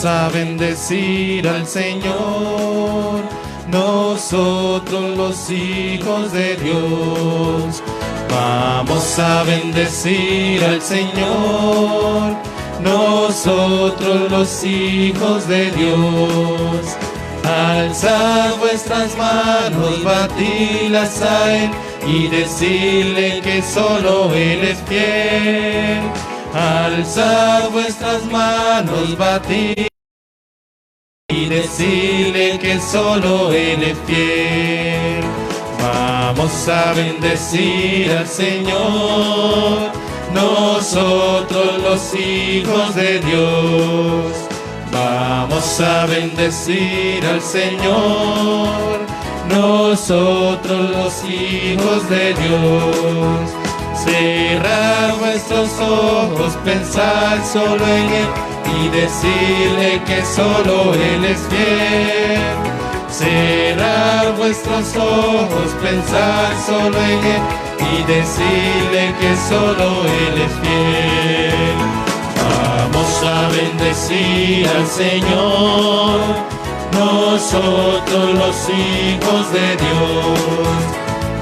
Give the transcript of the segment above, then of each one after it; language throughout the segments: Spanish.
Vamos a bendecir al Señor, nosotros los hijos de Dios. Vamos a bendecir al Señor, nosotros los hijos de Dios. Alzad vuestras manos, batidlas a Él y decirle que solo Él es fiel. Alzad vuestras manos, batidlas y decirle que solo Él es fiel. Vamos a bendecir al Señor, nosotros los hijos de Dios. Vamos a bendecir al Señor, nosotros los hijos de Dios. Cerrad vuestros ojos, pensad solo en Él y decirle que solo Él es fiel. Cerrad vuestros ojos, pensad solo en Él y decirle que solo Él es fiel. Vamos a bendecir al Señor, nosotros los hijos de Dios.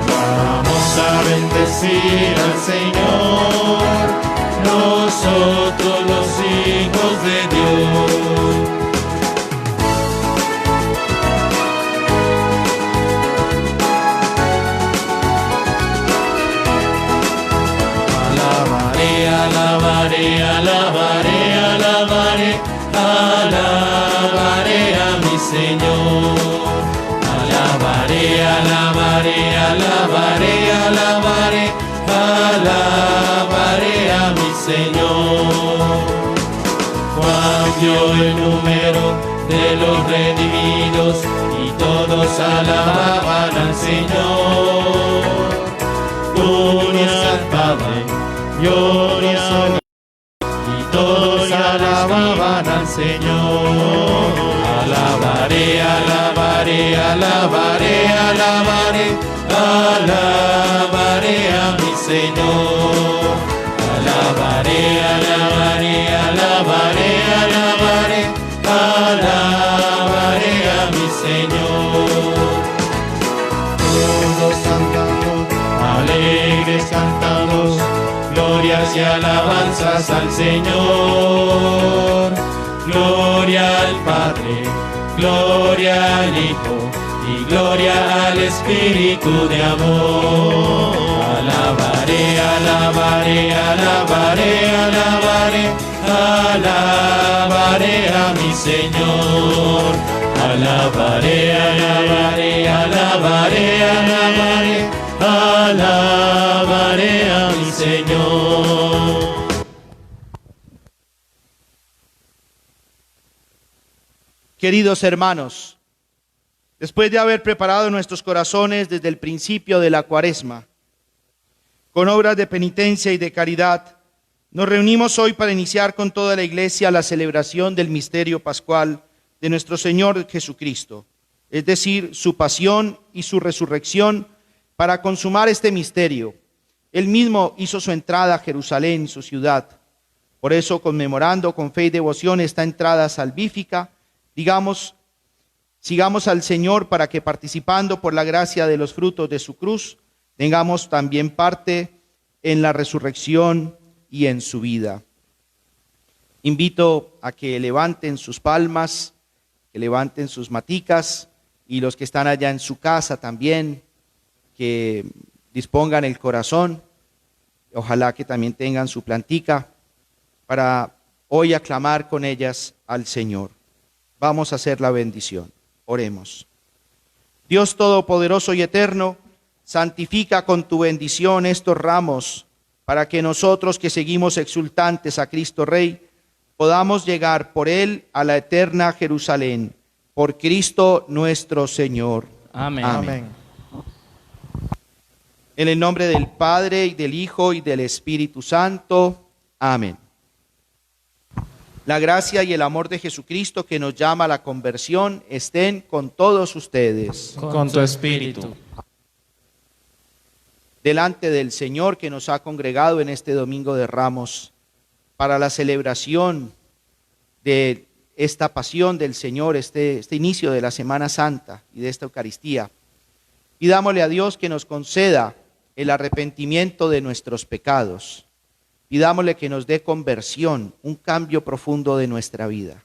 Vamos a bendecir al Señor, nosotros los hijos de Dios. Alabaré, alabaré, alabaré, alabaré, alabaré a mi Señor. Alabaré, alabaré, alabaré, alabaré, alabaré a mi Señor. Cuán vio el número de los redimidos y todos alababan al Señor. Gloria al Padre, gloria al Hijo, y todos alababan al Señor. Alabaré, alabaré, alabaré, alabaré, alabaré a mi Señor. Alabaré, alabaré, alabaré, alabaré, alabaré a mi Señor. Todos cantamos, alegres cantamos, glorias y alabanzas al Señor. Gloria al Padre, gloria al Hijo y gloria al Espíritu de amor. Alabaré, alabaré, alabaré, alabaré, alabaré a mi Señor. Alabaré, alabaré, alabaré, alabaré, alabaré a mi Señor. Queridos hermanos, después de haber preparado nuestros corazones desde el principio de la Cuaresma, con obras de penitencia y de caridad, nos reunimos hoy para iniciar con toda la Iglesia la celebración del misterio pascual de nuestro Señor Jesucristo, es decir, su pasión y su resurrección. Para consumar este misterio, Él mismo hizo su entrada a Jerusalén, su ciudad. Por eso, conmemorando con fe y devoción esta entrada salvífica, sigamos al Señor para que, participando por la gracia de los frutos de su cruz, tengamos también parte en la resurrección y en su vida. Invito a que levanten sus palmas, que levanten sus maticas, y los que están allá en su casa también, que dispongan el corazón. Ojalá que también tengan su plantica para hoy aclamar con ellas al Señor. Vamos a hacer la bendición. Oremos. Dios Todopoderoso y Eterno, santifica con tu bendición estos ramos, para que nosotros que seguimos exultantes a Cristo Rey, podamos llegar por Él a la eterna Jerusalén. Por Cristo nuestro Señor. Amén. Amén. En el nombre del Padre, y del Hijo, y del Espíritu Santo. Amén. La gracia y el amor de Jesucristo, que nos llama a la conversión, estén con todos ustedes. Con tu espíritu. Delante del Señor, que nos ha congregado en este Domingo de Ramos para la celebración del esta pasión del Señor, este inicio de la Semana Santa y de esta Eucaristía. Pidámosle a Dios que nos conceda el arrepentimiento de nuestros pecados. Pidámosle que nos dé conversión, un cambio profundo de nuestra vida.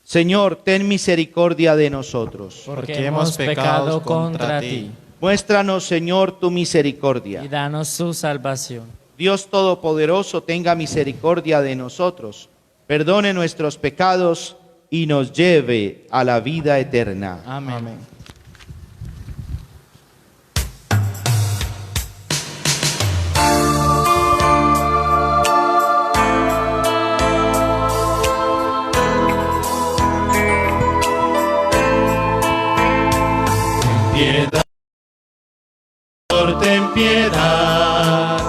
Señor, ten misericordia de nosotros. Porque hemos pecado contra ti. Muéstranos, Señor, tu misericordia. Y danos tu salvación. Dios Todopoderoso, tenga misericordia de nosotros, perdone nuestros pecados y nos lleve a la vida eterna. Amén. Ten piedad,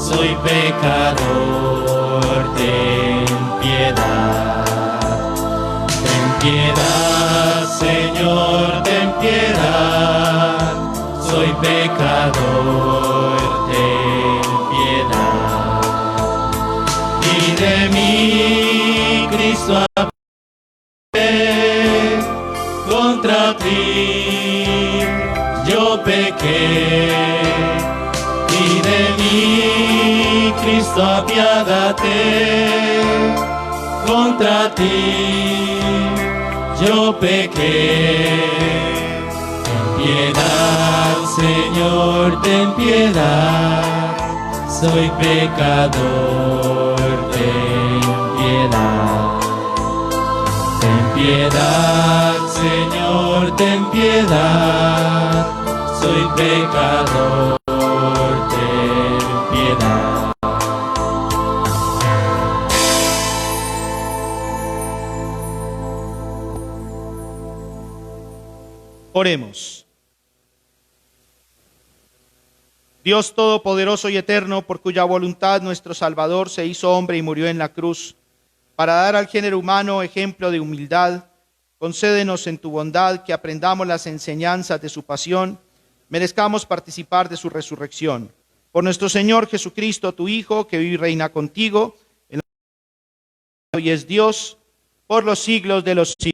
soy pecador, ten piedad. Ten piedad, Señor, ten piedad, soy pecador, ten piedad. Y de mí, Cristo, contra ti yo pequé. Y de mí, Cristo, apiádate, contra ti yo pequé. Ten piedad, Señor, ten piedad, soy pecador, ten piedad. Ten piedad, Señor, ten piedad, soy pecador. Oremos. Dios Todopoderoso y Eterno, por cuya voluntad nuestro Salvador se hizo hombre y murió en la cruz, para dar al género humano ejemplo de humildad, concédenos en tu bondad que aprendamos las enseñanzas de su pasión, merezcamos participar de su resurrección. Por nuestro Señor Jesucristo, tu Hijo, que vive y reina contigo, en la y es Dios, por los siglos de los siglos.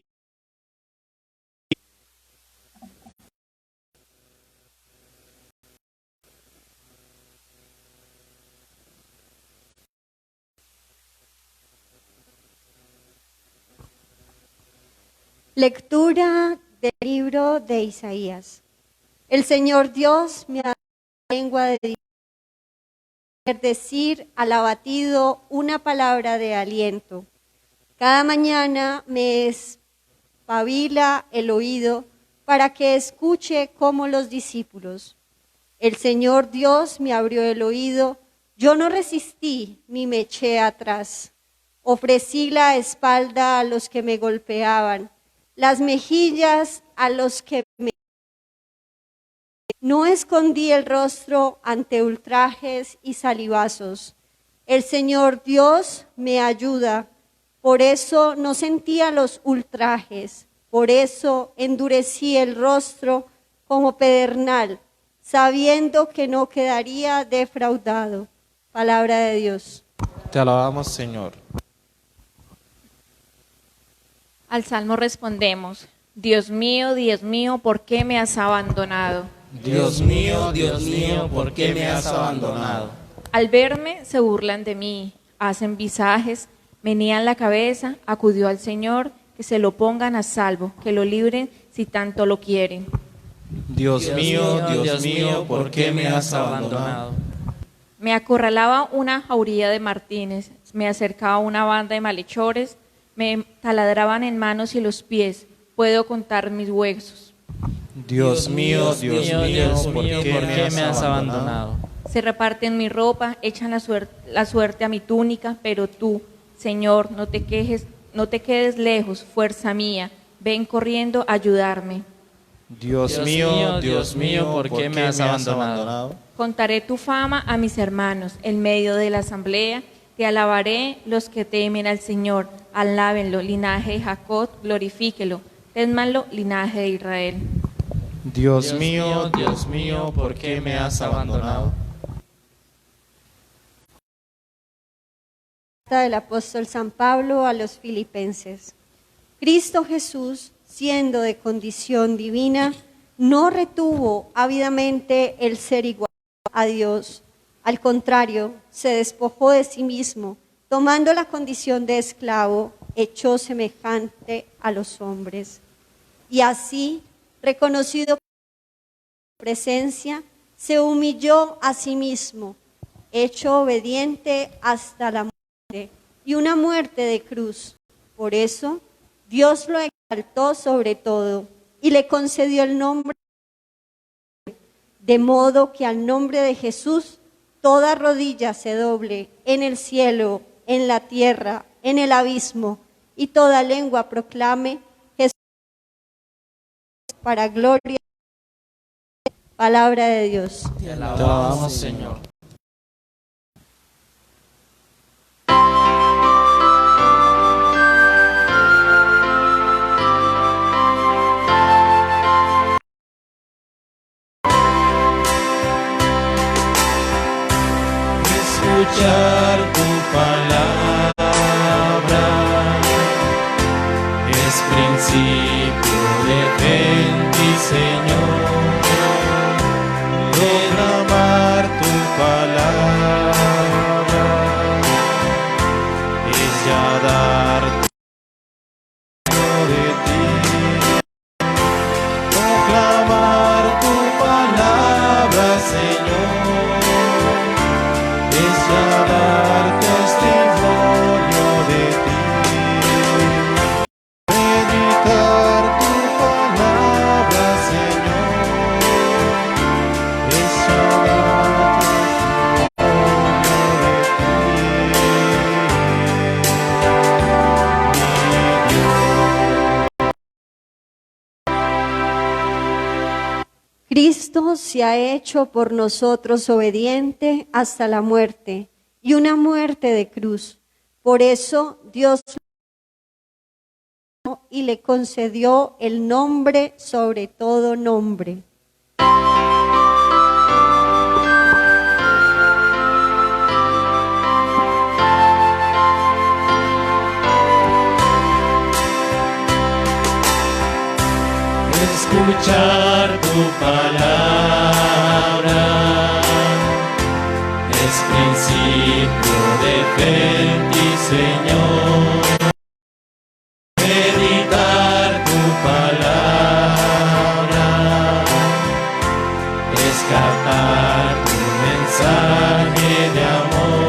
Lectura del libro de Isaías. El Señor Dios me ha dado lengua de decir al abatido una palabra de aliento. Cada mañana me espabila el oído para que escuche como los discípulos. El Señor Dios me abrió el oído, yo no resistí ni me eché atrás. Ofrecí la espalda a los que me golpeaban, las mejillas a los que me... No escondí el rostro ante ultrajes y salivazos. El Señor Dios me ayuda, por eso no sentía los ultrajes, por eso endurecí el rostro como pedernal, sabiendo que no quedaría defraudado. Palabra de Dios. Te alabamos, Señor. Al Salmo respondemos: Dios mío, ¿por qué me has abandonado? Dios mío, ¿por qué me has abandonado? Al verme se burlan de mí, hacen visajes, menean la cabeza, acudió al Señor, que se lo pongan a salvo, que lo libren si tanto lo quieren. Dios mío, ¿por qué me has abandonado? Me acorralaba una jauría de martínez, me acercaba una banda de malhechores, me taladraban en manos y los pies, puedo contar mis huesos. Dios mío, ¿por qué me has abandonado? Se reparten mi ropa, echan la suerte a mi túnica, pero tú, Señor, no te quedes lejos, fuerza mía, ven corriendo a ayudarme. Dios mío, ¿por qué me has abandonado? Contaré tu fama a mis hermanos, en medio de la asamblea, te alabaré los que temen al Señor, alábenlo, linaje de Jacob, glorifíquelo, tédmanlo, linaje de Israel. Dios mío, ¿por qué me has abandonado? Carta del apóstol San Pablo a los Filipenses. Cristo Jesús, siendo de condición divina, no retuvo ávidamente el ser igual a Dios. Al contrario, se despojó de sí mismo, tomando la condición de esclavo, echó semejante a los hombres. Y así, reconocido por su presencia, se humilló a sí mismo, hecho obediente hasta la muerte, y una muerte de cruz. Por eso, Dios lo exaltó sobre todo y le concedió el nombre, de modo que al nombre de Jesús toda rodilla se doble en el cielo, en la tierra, en el abismo, y toda lengua proclame Jesús para gloria. Palabra de Dios. Te alabamos, Señor. Escuchar tu palabra es principio de fe en ti, Señor. Proclamar tu palabra es ya dar de ti. Proclamar tu palabra, Señor, es ya dar testimonio de ti. Predicar tu palabra, Señor, es ya dar testimonio de ti. Mi Dios. Cristo se ha hecho por nosotros obediente hasta la muerte, y una muerte de cruz. Por eso Dios lo y le concedió el nombre sobre todo nombre. Escuchar tu palabra es principio de fe en ti, Señor. Meditar tu palabra es captar tu mensaje de amor.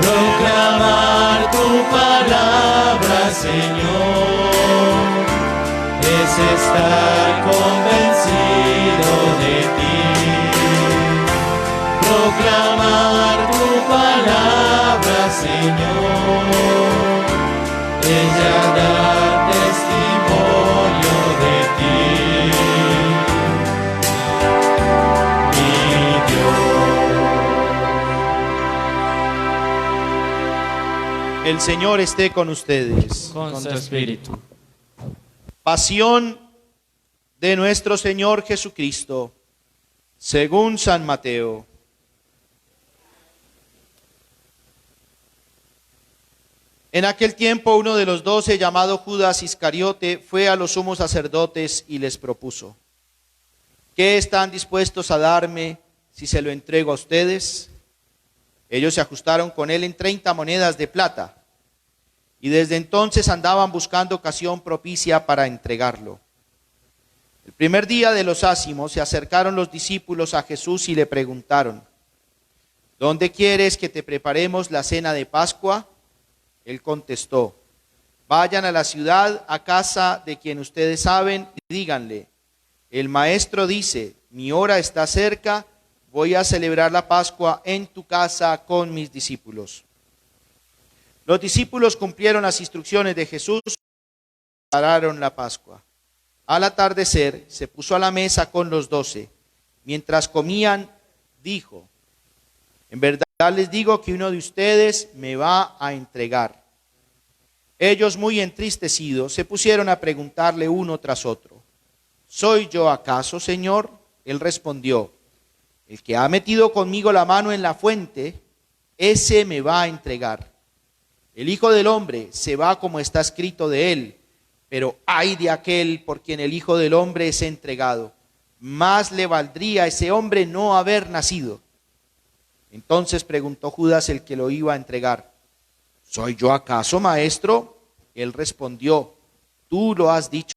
Proclamar tu palabra, Señor, es estar convencido de ti. Proclamar tu palabra, Señor, es ya dar testimonio de ti. Mi Dios. El Señor esté con ustedes. Con tu espíritu. Pasión de nuestro Señor Jesucristo, según San Mateo. En aquel tiempo uno de los 12, llamado Judas Iscariote, fue a los sumos sacerdotes y les propuso: ¿qué están dispuestos a darme si se lo entrego a ustedes? Ellos se ajustaron con él en 30 monedas de plata. Y desde entonces andaban buscando ocasión propicia para entregarlo. El primer día de los ácimos se acercaron los discípulos a Jesús y le preguntaron: ¿dónde quieres que te preparemos la cena de Pascua? Él contestó: vayan a la ciudad, a casa de quien ustedes saben, y díganle: el maestro dice, mi hora está cerca, voy a celebrar la Pascua en tu casa con mis discípulos. Los discípulos cumplieron las instrucciones de Jesús y prepararon la Pascua. Al atardecer se puso a la mesa con los 12. Mientras comían, dijo: en verdad les digo que uno de ustedes me va a entregar. Ellos, muy entristecidos, se pusieron a preguntarle uno tras otro: ¿soy yo acaso, Señor? Él respondió, el que ha metido conmigo la mano en la fuente, ese me va a entregar. El Hijo del Hombre se va como está escrito de él, pero ay de aquel por quien el Hijo del Hombre es entregado. Más le valdría a ese hombre no haber nacido. Entonces preguntó Judas, el que lo iba a entregar, ¿soy yo acaso, maestro? Él respondió, tú lo has dicho.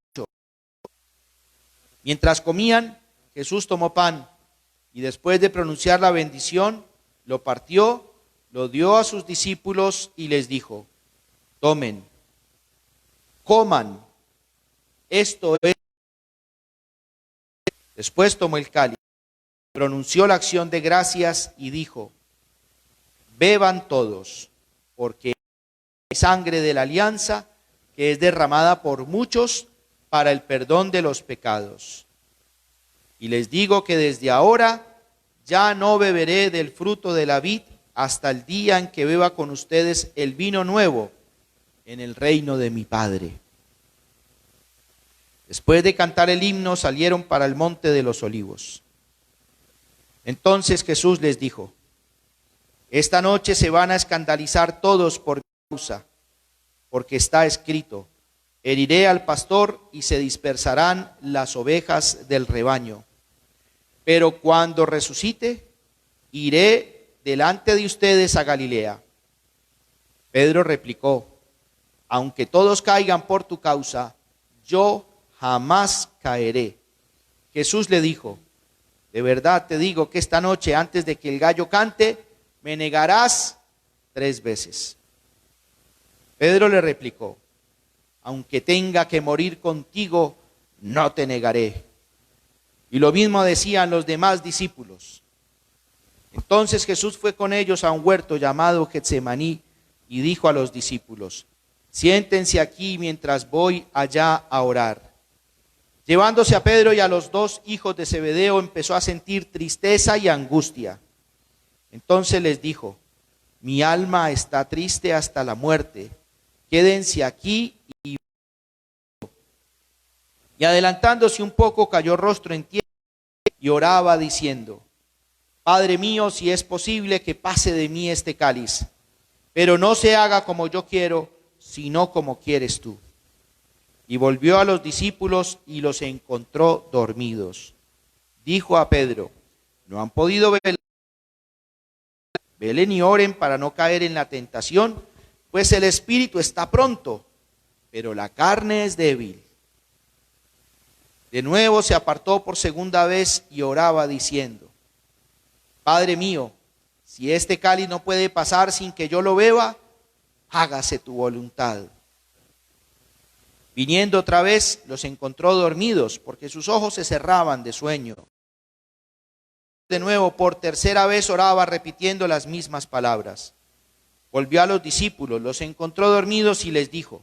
Mientras comían, Jesús tomó pan y después de pronunciar la bendición, lo partió, lo dio a sus discípulos y les dijo, tomen, coman, esto es. Después tomó el cáliz, pronunció la acción de gracias y dijo, beban todos, porque es sangre de la alianza que es derramada por muchos para el perdón de los pecados. Y les digo que desde ahora ya no beberé del fruto de la vid hasta el día en que beba con ustedes el vino nuevo en el reino de mi Padre. Después de cantar el himno, salieron para el monte de los olivos. Entonces Jesús les dijo, esta noche se van a escandalizar todos por mi causa, porque está escrito, heriré al pastor y se dispersarán las ovejas del rebaño. Pero cuando resucite, iré delante de ustedes a Galilea. Pedro replicó, aunque todos caigan por tu causa, yo jamás caeré. Jesús le dijo, de verdad te digo que esta noche, antes de que el gallo cante, me negarás 3 veces. Pedro le replicó, aunque tenga que morir contigo, no te negaré. Y lo mismo decían los demás discípulos. Entonces Jesús fue con ellos a un huerto llamado Getsemaní y dijo a los discípulos, siéntense aquí mientras voy allá a orar. Llevándose a Pedro y a los 2 hijos de Zebedeo, empezó a sentir tristeza y angustia. Entonces les dijo, mi alma está triste hasta la muerte, quédense aquí y adelantándose un poco cayó rostro en tierra y oraba diciendo, Padre mío, si es posible que pase de mí este cáliz, pero no se haga como yo quiero, sino como quieres tú. Y volvió a los discípulos y los encontró dormidos. Dijo a Pedro, ¿no han podido velar? Velen y oren para no caer en la tentación, pues el espíritu está pronto, pero la carne es débil. De nuevo se apartó por segunda vez y oraba diciendo, Padre mío, si este cáliz no puede pasar sin que yo lo beba, hágase tu voluntad. Viniendo otra vez, los encontró dormidos, porque sus ojos se cerraban de sueño. De nuevo, por tercera vez oraba repitiendo las mismas palabras. Volvió a los discípulos, los encontró dormidos y les dijo,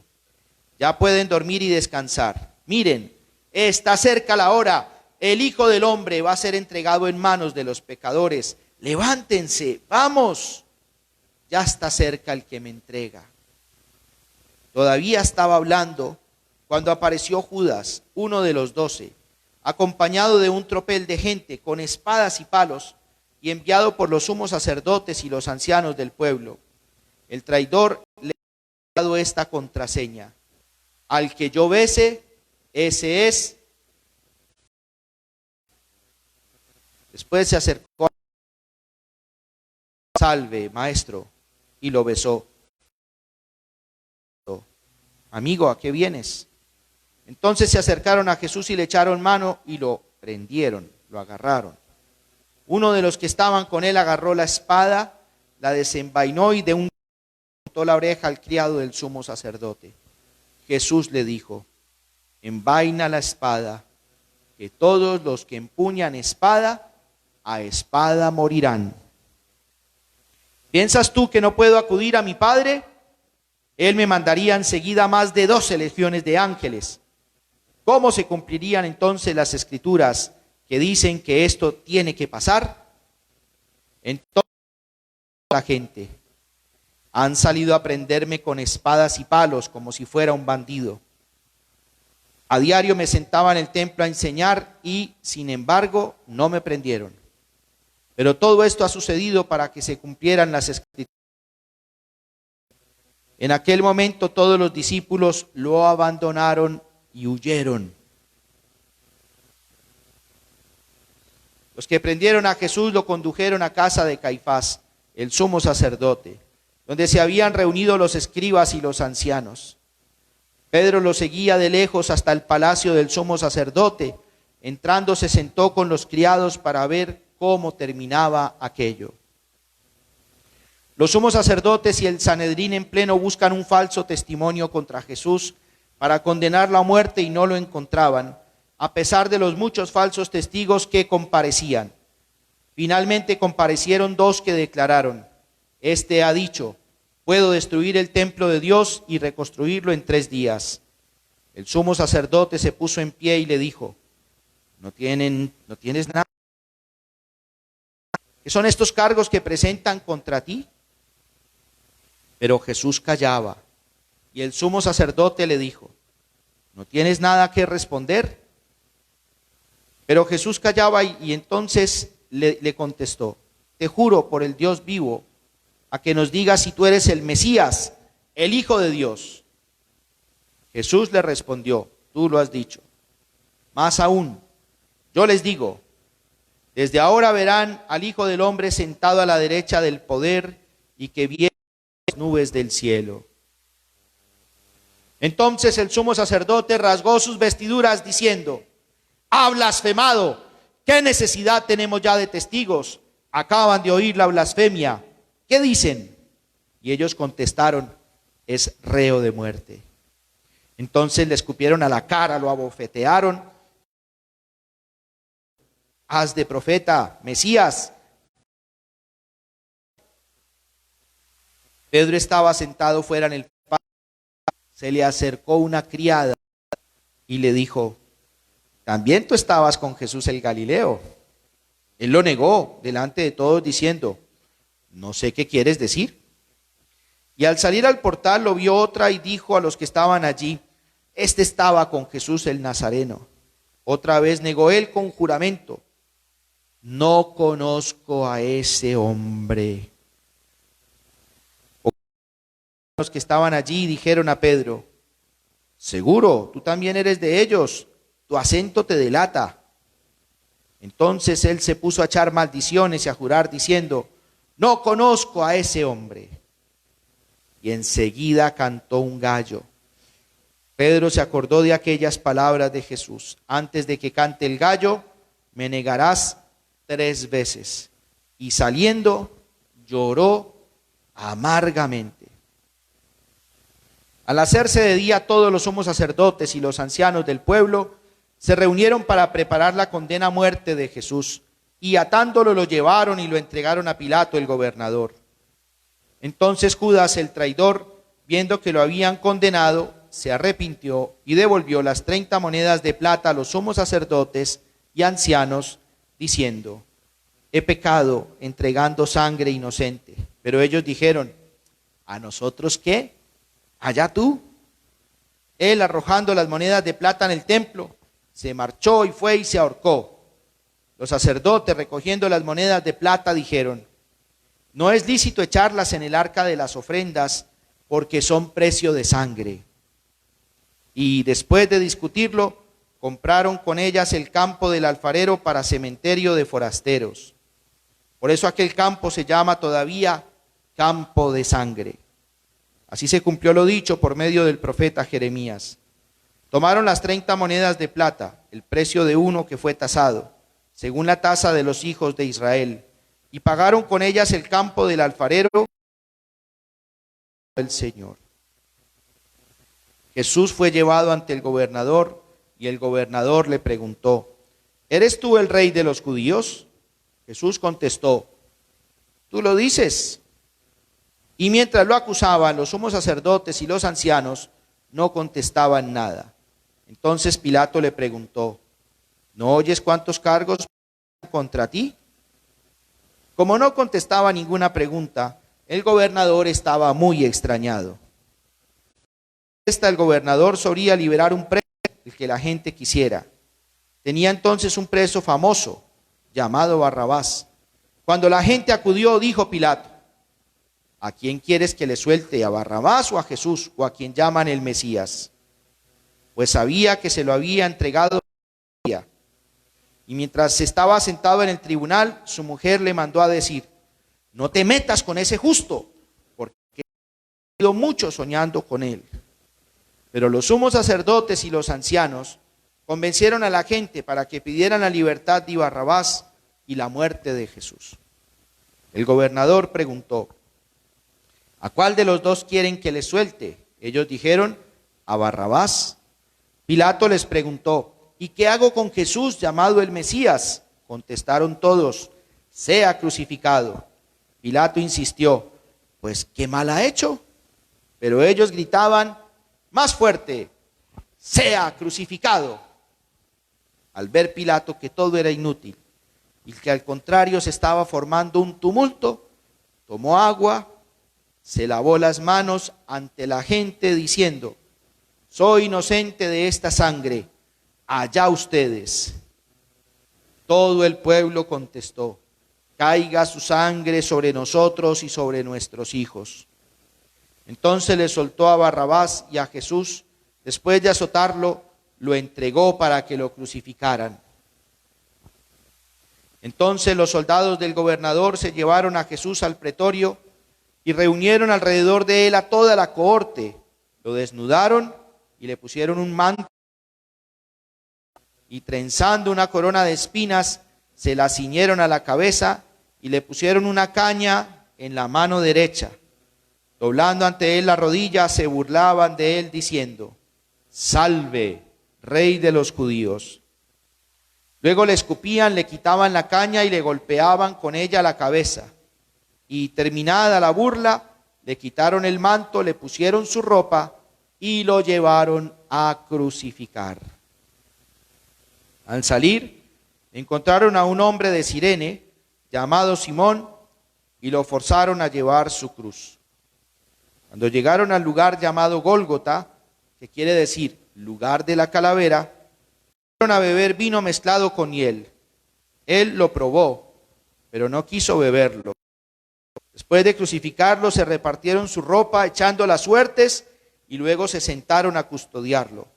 ya pueden dormir y descansar. Miren, está cerca la hora, el Hijo del Hombre va a ser entregado en manos de los pecadores. Levántense, vamos, ya está cerca el que me entrega. Todavía estaba hablando cuando apareció Judas, uno de los 12, acompañado de un tropel de gente con espadas y palos y enviado por los sumos sacerdotes y los ancianos del pueblo. El traidor le ha dado esta contraseña, al que yo bese, ese es. Después se acercó, salve, maestro, y lo besó. Amigo, ¿a qué vienes? Entonces se acercaron a Jesús y le echaron mano y lo prendieron, lo agarraron. Uno de los que estaban con él agarró la espada, la desenvainó y de un cortó la oreja al criado del sumo sacerdote. Jesús le dijo, envaina la espada, que todos los que empuñan espada, a espada morirán. ¿Piensas tú que no puedo acudir a mi Padre? Él me mandaría enseguida más de 12 legiones de ángeles. ¿Cómo se cumplirían entonces las escrituras que dicen que esto tiene que pasar? Entonces la gente, han salido a prenderme con espadas y palos como si fuera un bandido. A diario me sentaba en el templo a enseñar y, sin embargo, no me prendieron. Pero todo esto ha sucedido para que se cumplieran las escrituras. En aquel momento todos los discípulos lo abandonaron y huyeron. Los que prendieron a Jesús lo condujeron a casa de Caifás, el sumo sacerdote, donde se habían reunido los escribas y los ancianos. Pedro lo seguía de lejos hasta el palacio del sumo sacerdote. Entrando se sentó con los criados para ver cómo terminaba aquello. Los sumos sacerdotes y el Sanedrín en pleno buscan un falso testimonio contra Jesús para condenarlo a muerte y no lo encontraban, a pesar de los muchos falsos testigos que comparecían. Finalmente comparecieron dos que declararon: este ha dicho, puedo destruir el templo de Dios y reconstruirlo en 3 días. El sumo sacerdote se puso en pie y le dijo: ¿No tienes nada? ¿Qué son estos cargos que presentan contra ti? Pero Jesús callaba, y el sumo sacerdote le dijo: ¿No tienes nada que responder? Pero Jesús callaba y entonces le contestó: te juro por el Dios vivo, a que nos digas si tú eres el Mesías, el Hijo de Dios. Jesús le respondió: tú lo has dicho. Más aún, yo les digo, desde ahora verán al Hijo del Hombre sentado a la derecha del poder y que viene las nubes del cielo. Entonces el sumo sacerdote rasgó sus vestiduras diciendo: ¡ha blasfemado! ¿Qué necesidad tenemos ya de testigos? Acaban de oír la blasfemia. ¿Qué dicen? Y ellos contestaron: es reo de muerte. Entonces le escupieron a la cara, lo abofetearon. Haz de profeta, Mesías. Pedro estaba sentado fuera en el patio. Se le acercó una criada y le dijo: ¿también tú estabas con Jesús el Galileo? Él lo negó delante de todos diciendo: no sé qué quieres decir. Y al salir al portal lo vio otra y dijo a los que estaban allí: este estaba con Jesús el Nazareno. Otra vez negó él con juramento: no conozco a ese hombre. Los que estaban allí dijeron a Pedro: seguro, tú también eres de ellos, tu acento te delata. Entonces él se puso a echar maldiciones y a jurar diciendo: no conozco a ese hombre. Y enseguida cantó un gallo. Pedro se acordó de aquellas palabras de Jesús: antes de que cante el gallo, me negarás 3 veces. Y saliendo, lloró amargamente. Al hacerse de día, todos los sumos sacerdotes y los ancianos del pueblo se reunieron para preparar la condena a muerte de Jesús, y atándolo lo llevaron y lo entregaron a Pilato, el gobernador. Entonces Judas, el traidor, viendo que lo habían condenado, se arrepintió y devolvió las 30 monedas de plata a los sumos sacerdotes y ancianos, diciendo: he pecado entregando sangre inocente. Pero ellos dijeron: ¿a nosotros qué? Allá tú. Él, arrojando las monedas de plata en el templo, se marchó y fue y se ahorcó. Los sacerdotes, recogiendo las monedas de plata, dijeron: no es lícito echarlas en el arca de las ofrendas, porque son precio de sangre. Y después de discutirlo, compraron con ellas el campo del alfarero para cementerio de forasteros. Por eso aquel campo se llama todavía Campo de Sangre. Así se cumplió lo dicho por medio del profeta Jeremías. Tomaron las 30 monedas de plata, el precio de uno que fue tasado, según la tasa de los hijos de Israel, y pagaron con ellas el campo del alfarero del Señor. Jesús fue llevado ante el gobernador, y el gobernador le preguntó: ¿eres tú el rey de los judíos? Jesús contestó: tú lo dices. Y mientras lo acusaban, los sumos sacerdotes y los ancianos no contestaban nada. Entonces Pilato le preguntó: ¿no oyes cuántos cargos contra ti? Como no contestaba ninguna pregunta, el gobernador estaba muy extrañado. El gobernador solía liberar un preso el que la gente quisiera. Tenía entonces un preso famoso llamado Barrabás. Cuando la gente acudió, dijo Pilato: ¿a quién quieres que le suelte, a Barrabás o a Jesús, o a quien llaman el Mesías? Pues sabía que se lo había entregado. Y mientras estaba sentado en el tribunal, su mujer le mandó a decir: no te metas con ese justo, porque he sido mucho soñando con él. Pero los sumos sacerdotes y los ancianos convencieron a la gente para que pidieran la libertad de Barrabás y la muerte de Jesús. El gobernador preguntó: ¿a cuál de los dos quieren que le suelte? Ellos dijeron: a Barrabás. Pilato les preguntó: ¿y qué hago con Jesús llamado el Mesías? Contestaron todos: sea crucificado. Pilato insistió: pues ¿qué mal ha hecho? Pero ellos gritaban más fuerte: sea crucificado. Al ver Pilato que todo era inútil y que al contrario se estaba formando un tumulto, tomó agua, se lavó las manos ante la gente diciendo: soy inocente de esta sangre, allá ustedes. Todo el pueblo contestó: caiga su sangre sobre nosotros y sobre nuestros hijos. Entonces le soltó a Barrabás, y a Jesús, después de azotarlo, lo entregó para que lo crucificaran. Entonces los soldados del gobernador se llevaron a Jesús al pretorio y reunieron alrededor de él a toda la cohorte. Lo desnudaron y le pusieron un manto, y trenzando una corona de espinas, se la ciñeron a la cabeza y le pusieron una caña en la mano derecha. Doblando ante él la rodilla, se burlaban de él diciendo: salve, Rey de los judíos. Luego le escupían, le quitaban la caña y le golpeaban con ella la cabeza. Y terminada la burla, le quitaron el manto, le pusieron su ropa y lo llevaron a crucificar. Al salir, encontraron a un hombre de Cirene llamado Simón y lo forzaron a llevar su cruz. Cuando llegaron al lugar llamado Gólgota, que quiere decir lugar de la calavera, fueron a beber vino mezclado con hiel. Él lo probó, pero no quiso beberlo. Después de crucificarlo, se repartieron su ropa echando las suertes y luego se sentaron a custodiarlo.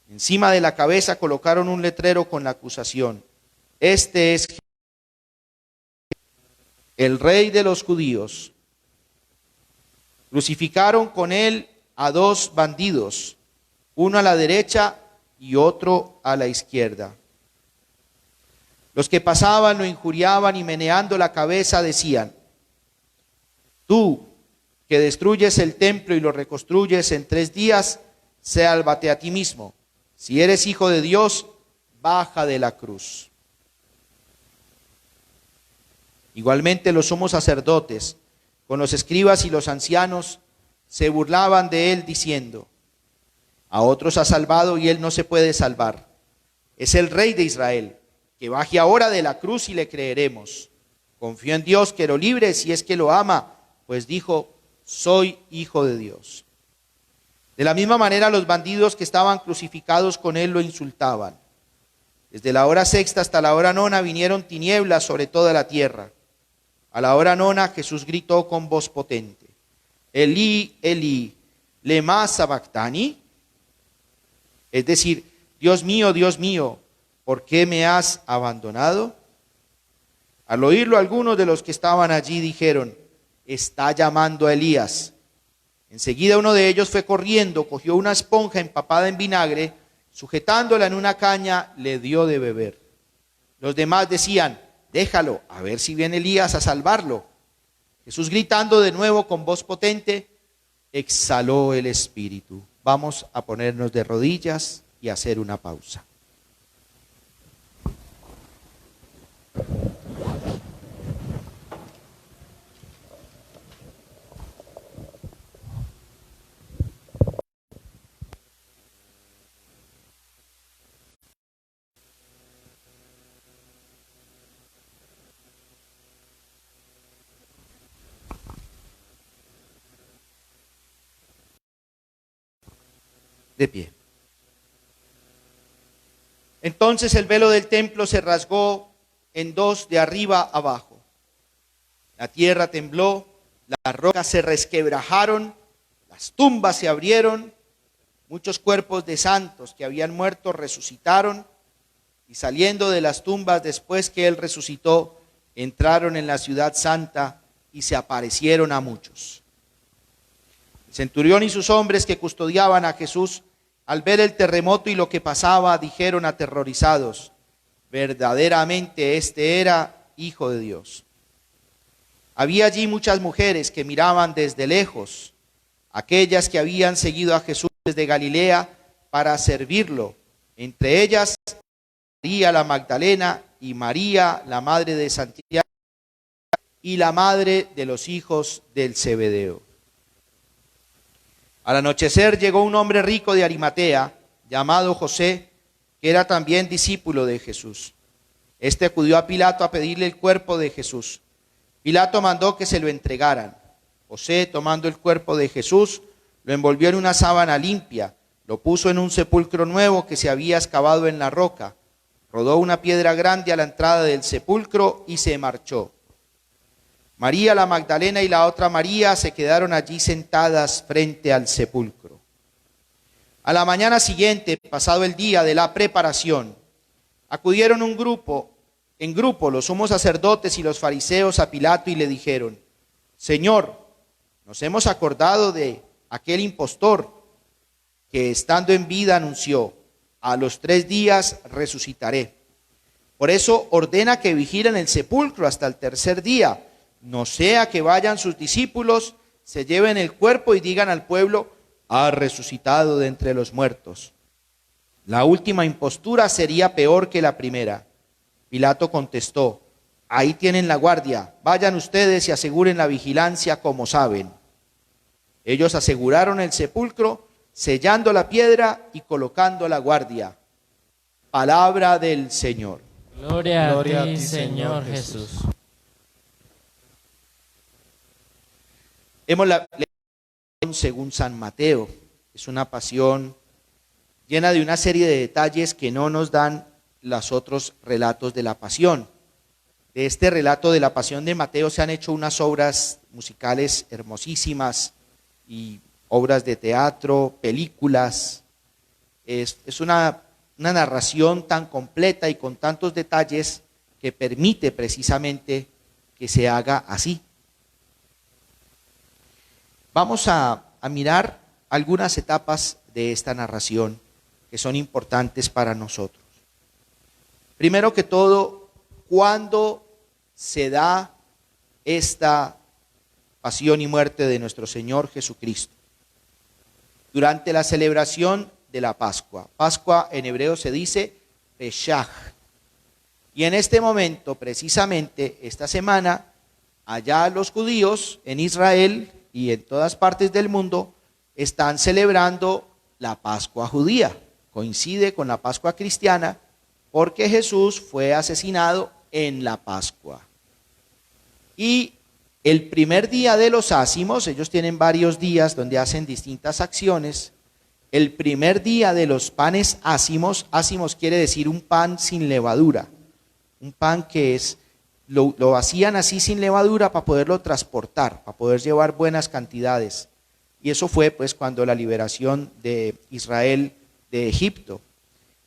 Encima de la cabeza colocaron un letrero con la acusación: este es el Rey de los judíos. Crucificaron con él a dos bandidos, uno a la derecha y otro a la izquierda. Los que pasaban lo injuriaban y meneando la cabeza decían: tú que destruyes el templo y lo reconstruyes en 3 días, sálvate a ti mismo. Si eres hijo de Dios, baja de la cruz. Igualmente los sumos sacerdotes, con los escribas y los ancianos, se burlaban de él diciendo: a otros ha salvado y él no se puede salvar. Es el Rey de Israel. Que baje ahora de la cruz y le creeremos. Confío en Dios que lo libre si es que lo ama, pues dijo: soy hijo de Dios. De la misma manera los bandidos que estaban crucificados con él lo insultaban. Desde la hora sexta hasta la hora nona vinieron tinieblas sobre toda la tierra. A la hora nona Jesús gritó con voz potente: Elí, Elí, lema sabactani. Es decir: Dios mío, ¿por qué me has abandonado? Al oírlo, algunos de los que estaban allí dijeron: está llamando a Elías. Enseguida uno de ellos fue corriendo, cogió una esponja empapada en vinagre, sujetándola en una caña, le dio de beber. Los demás decían: déjalo, a ver si viene Elías a salvarlo. Jesús, gritando de nuevo con voz potente, exhaló el espíritu. Vamos a ponernos de rodillas y hacer una pausa. De pie. Entonces el velo del templo se rasgó en dos de arriba abajo. La tierra tembló, las rocas se resquebrajaron, las tumbas se abrieron, muchos cuerpos de santos que habían muerto resucitaron, y saliendo de las tumbas después que él resucitó, entraron en la ciudad santa y se aparecieron a muchos. El centurión y sus hombres que custodiaban a Jesús, al ver el terremoto y lo que pasaba, dijeron aterrorizados: verdaderamente este era Hijo de Dios. Había allí muchas mujeres que miraban desde lejos, aquellas que habían seguido a Jesús desde Galilea para servirlo, entre ellas María la Magdalena y María, la madre de Santiago, y la madre de los hijos del Zebedeo. Al anochecer llegó un hombre rico de Arimatea, llamado José, que era también discípulo de Jesús. Este acudió a Pilato a pedirle el cuerpo de Jesús. Pilato mandó que se lo entregaran. José, tomando el cuerpo de Jesús, lo envolvió en una sábana limpia, lo puso en un sepulcro nuevo que se había excavado en la roca, rodó una piedra grande a la entrada del sepulcro y se marchó. María la Magdalena y la otra María se quedaron allí sentadas frente al sepulcro. A la mañana siguiente, pasado el día de la preparación, acudieron en grupo los sumos sacerdotes y los fariseos a Pilato y le dijeron: Señor, nos hemos acordado de aquel impostor que estando en vida anunció: a los 3 días resucitaré. Por eso ordena que vigilen el sepulcro hasta el 3er día, no sea que vayan sus discípulos, se lleven el cuerpo y digan al pueblo: ha resucitado de entre los muertos. La última impostura sería peor que la primera. Pilato contestó: ahí tienen la guardia, vayan ustedes y aseguren la vigilancia como saben. Ellos aseguraron el sepulcro, sellando la piedra y colocando la guardia. Palabra del Señor. Gloria a ti, Señor Jesús. Hemos la pasión según San Mateo. Es una pasión llena de una serie de detalles que no nos dan los otros relatos de la pasión. De este relato de la pasión de Mateo se han hecho unas obras musicales hermosísimas y obras de teatro, películas. Es una narración tan completa y con tantos detalles que permite precisamente que se haga así. Vamos a mirar algunas etapas de esta narración que son importantes para nosotros. Primero que todo, ¿cuándo se da esta pasión y muerte de nuestro Señor Jesucristo? Durante la celebración de la Pascua. Pascua en hebreo se dice Peshach. Y en este momento, precisamente esta semana, allá los judíos en Israel y en todas partes del mundo están celebrando la Pascua judía. Coincide con la Pascua cristiana porque Jesús fue asesinado en la Pascua. Y el primer día de los ácimos, ellos tienen varios días donde hacen distintas acciones. El primer día de los panes ácimos, ácimos quiere decir un pan sin levadura. Un pan que lo hacían así sin levadura para poderlo transportar, para poder llevar buenas cantidades. Y eso fue pues cuando la liberación de Israel de Egipto.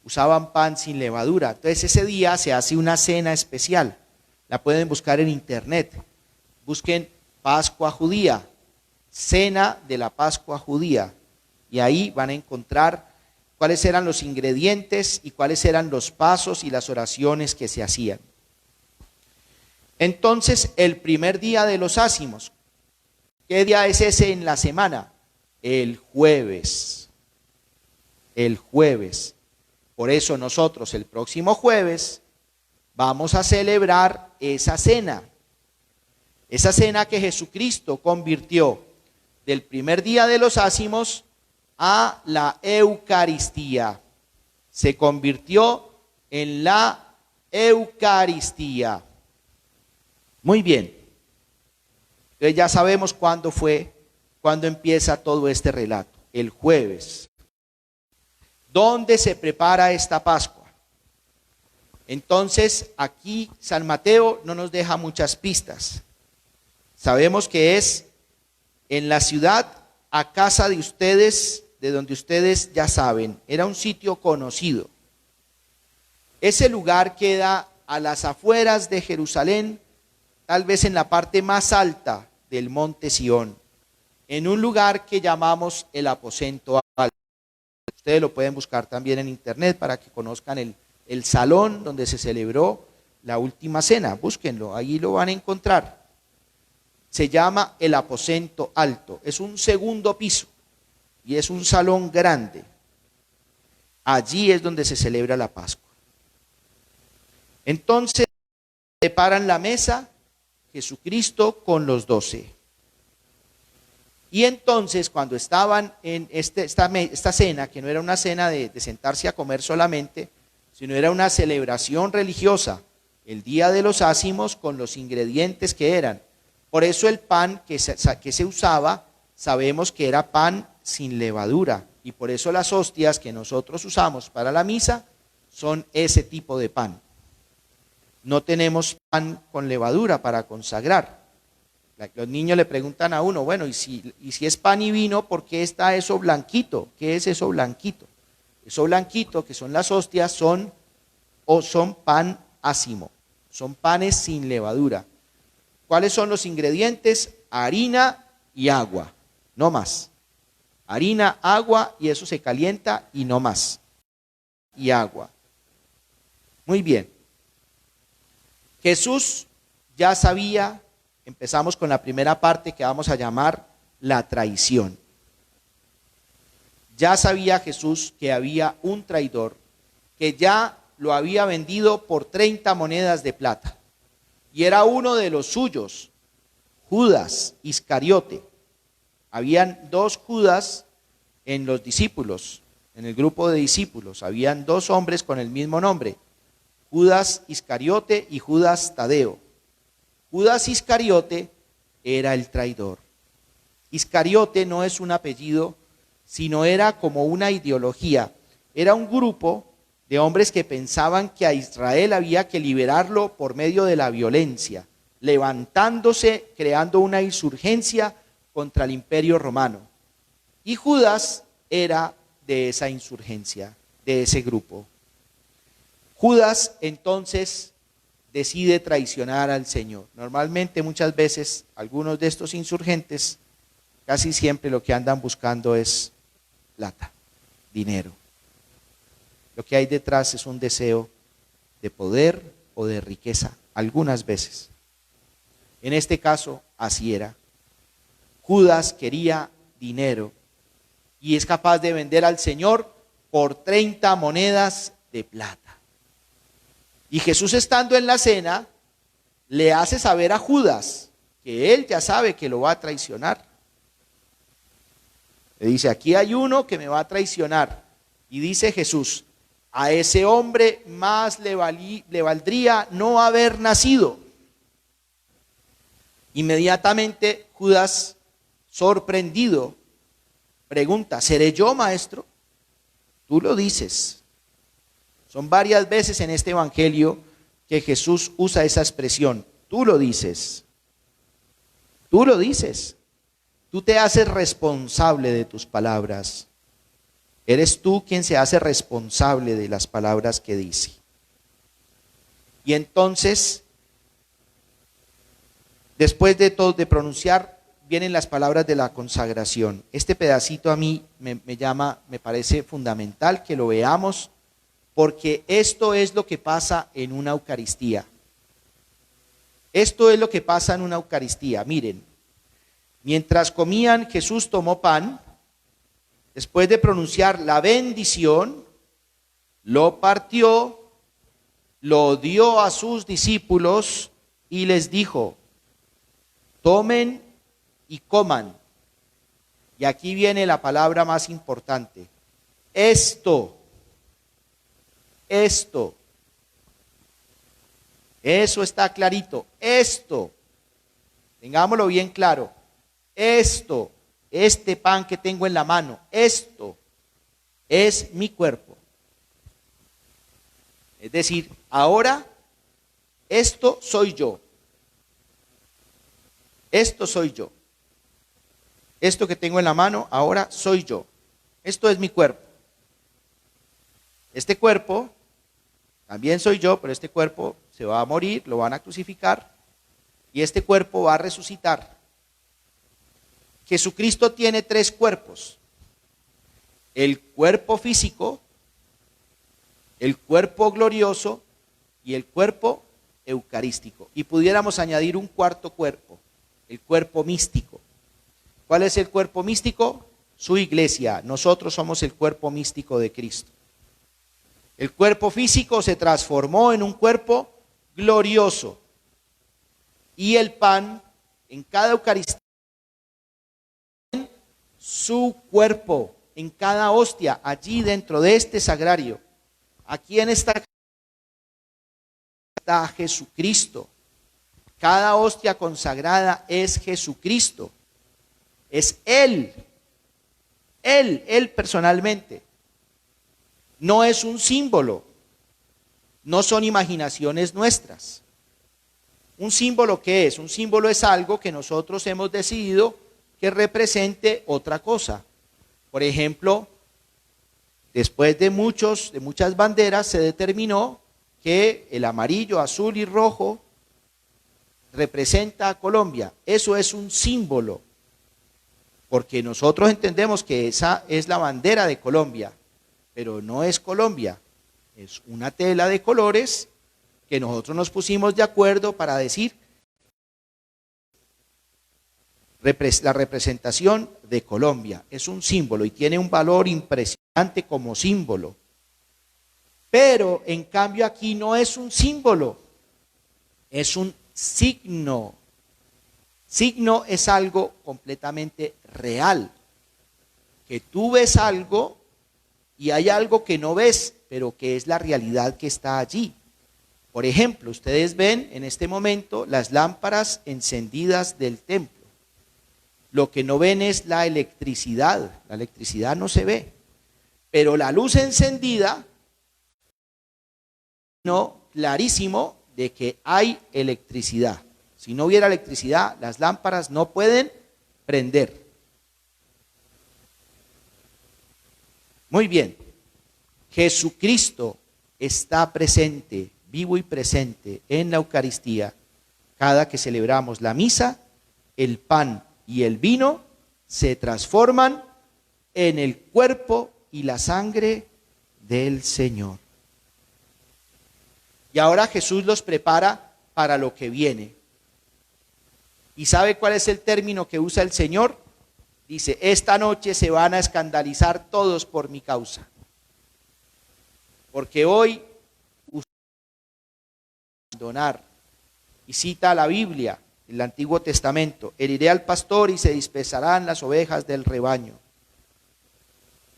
Usaban pan sin levadura. Entonces ese día se hace una cena especial. La pueden buscar en internet. Busquen Pascua judía, cena de la Pascua judía. Y ahí van a encontrar cuáles eran los ingredientes y cuáles eran los pasos y las oraciones que se hacían. Entonces, el primer día de los ácimos, ¿qué día es ese en la semana? El jueves. El jueves. Por eso nosotros el próximo jueves vamos a celebrar esa cena. Esa cena que Jesucristo convirtió del primer día de los ácimos a la Eucaristía. Se convirtió en la Eucaristía. Muy bien. Entonces ya sabemos cuándo empieza todo este relato. El jueves. ¿Dónde se prepara esta Pascua? Entonces, aquí San Mateo no nos deja muchas pistas. Sabemos que es en la ciudad, a casa de ustedes, de donde ustedes ya saben, era un sitio conocido. Ese lugar queda a las afueras de Jerusalén, tal vez en la parte más alta del monte Sión, en un lugar que llamamos el aposento alto. Ustedes lo pueden buscar también en internet para que conozcan el salón donde se celebró la última cena. Búsquenlo, ahí lo van a encontrar. Se llama el aposento alto, es un segundo piso y es un salón grande. Allí es donde se celebra la Pascua. Entonces preparan la mesa Jesucristo con los 12. Y entonces cuando estaban en esta cena, que no era una cena de sentarse a comer solamente, sino era una celebración religiosa, el día de los ácimos con los ingredientes que eran. Por eso el pan que se usaba, sabemos que era pan sin levadura. Y por eso las hostias que nosotros usamos para la misa son ese tipo de pan. No tenemos pan con levadura para consagrar. Los niños le preguntan a uno, bueno, y si es pan y vino, ¿por qué está eso blanquito? ¿Qué es eso blanquito? Eso blanquito, que son las hostias, son pan ácimo, son panes sin levadura. ¿Cuáles son los ingredientes? Harina y agua, no más. Harina, agua, y eso se calienta y no más. Y agua. Muy bien. Jesús ya sabía, empezamos con la primera parte que vamos a llamar la traición. Ya sabía Jesús que había un traidor que ya lo había vendido por 30 monedas de plata. Y era uno de los suyos, Judas Iscariote. Habían 2 Judas en los discípulos, en el grupo de discípulos. Habían 2 hombres con el mismo nombre, Judas Iscariote y Judas Tadeo. Judas Iscariote era el traidor. Iscariote no es un apellido, sino era como una ideología. Era un grupo de hombres que pensaban que a Israel había que liberarlo por medio de la violencia, levantándose, creando una insurgencia contra el imperio romano. Y Judas era de esa insurgencia, de ese grupo. Judas entonces decide traicionar al Señor. Normalmente, muchas veces, algunos de estos insurgentes, casi siempre lo que andan buscando es plata, dinero. Lo que hay detrás es un deseo de poder o de riqueza, algunas veces. En este caso, así era. Judas quería dinero y es capaz de vender al Señor por 30 monedas de plata. Y Jesús, estando en la cena, le hace saber a Judas que él ya sabe que lo va a traicionar. Le dice, aquí hay uno que me va a traicionar. Y dice Jesús, a ese hombre más le valdría no haber nacido. Inmediatamente Judas, sorprendido, pregunta, ¿seré yo, maestro? Tú lo dices. Son varias veces en este evangelio que Jesús usa esa expresión. Tú lo dices. Tú lo dices. Tú te haces responsable de tus palabras. Eres tú quien se hace responsable de las palabras que dice. Y entonces, después de pronunciar, vienen las palabras de la consagración. Este pedacito a mí me parece fundamental que lo veamos, porque esto es lo que pasa en una Eucaristía. Esto es lo que pasa en una Eucaristía. Miren, mientras comían, Jesús tomó pan, después de pronunciar la bendición, lo partió, lo dio a sus discípulos y les dijo, tomen y coman. Y aquí viene la palabra más importante. Esto. Eso está clarito. Esto. Tengámoslo bien claro. Esto, este pan que tengo en la mano, esto es mi cuerpo. Es Decir, ahora esto soy yo. Esto soy yo. Esto que tengo en la mano, ahora soy yo. Esto es mi cuerpo. Este cuerpo también soy yo, pero este cuerpo se va a morir, lo van a crucificar y este cuerpo va a resucitar. Jesucristo tiene 3 cuerpos. El cuerpo físico, el cuerpo glorioso y el cuerpo eucarístico. Y pudiéramos añadir un 4º cuerpo, el cuerpo místico. ¿Cuál es el cuerpo místico? Su iglesia. Nosotros somos el cuerpo místico de Cristo. El cuerpo físico se transformó en un cuerpo glorioso. Y el pan en cada Eucaristía, su cuerpo, en cada hostia, allí dentro de este sagrario. Aquí en esta está Jesucristo. Cada hostia consagrada es Jesucristo. Es Él personalmente. No es un símbolo, no son imaginaciones nuestras. ¿Un símbolo qué es? Un símbolo es algo que nosotros hemos decidido que represente otra cosa. Por ejemplo, después de muchas banderas se determinó que el amarillo, azul y rojo representa a Colombia. Eso es un símbolo, porque nosotros entendemos que esa es la bandera de Colombia, pero no es Colombia, es una tela de colores que nosotros nos pusimos de acuerdo para decir la representación de Colombia. Es un símbolo y tiene un valor impresionante como símbolo. Pero en cambio aquí no es un símbolo, es un signo. Signo es algo completamente real, que tú ves algo y hay algo que no ves, pero que es la realidad que está allí. Por ejemplo, ustedes ven en este momento las lámparas encendidas del templo. Lo que no ven es la electricidad no se ve, pero la luz encendida, no, clarísimo de que hay electricidad. Si no hubiera electricidad, las lámparas no pueden prender. Muy bien, Jesucristo está presente, vivo y presente en la Eucaristía. Cada que celebramos la misa, el pan y el vino se transforman en el cuerpo y la sangre del Señor. Y ahora Jesús los prepara para lo que viene. ¿Y sabe cuál es el término que usa el Señor? Dice, esta noche se van a escandalizar todos por mi causa. Porque hoy ustedes van a abandonar. Y cita la Biblia, el Antiguo Testamento, heriré al pastor y se dispersarán las ovejas del rebaño.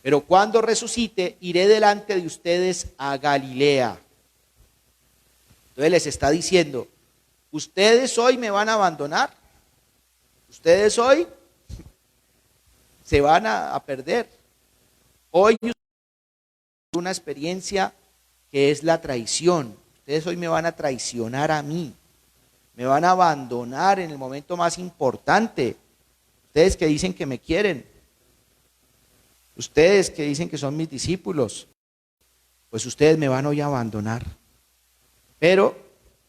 Pero cuando resucite, iré delante de ustedes a Galilea. Entonces les está diciendo, ustedes hoy me van a abandonar. Ustedes hoy se van a perder. Hoy una experiencia que es la traición. Ustedes hoy me van a traicionar a mí. Me van a abandonar en el momento más importante. Ustedes que dicen que me quieren. Ustedes que dicen que son mis discípulos. Pues ustedes me van hoy a abandonar. Pero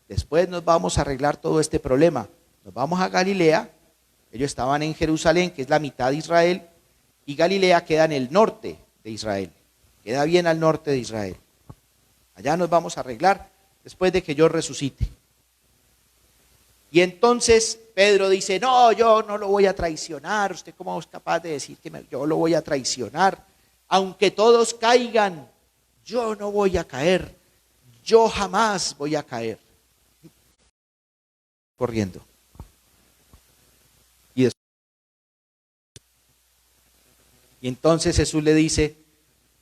después nos vamos a arreglar todo este problema. Nos vamos a Galilea. Ellos estaban en Jerusalén, que es la mitad de Israel, y Galilea queda en el norte de Israel. Queda bien al norte de Israel. Allá nos vamos a arreglar después de que yo resucite. Y entonces Pedro dice, no, yo no lo voy a traicionar. ¿Usted cómo es capaz de decir que yo lo voy a traicionar? Aunque todos caigan, yo no voy a caer. Yo jamás voy a caer. Corriendo. Y entonces Jesús le dice,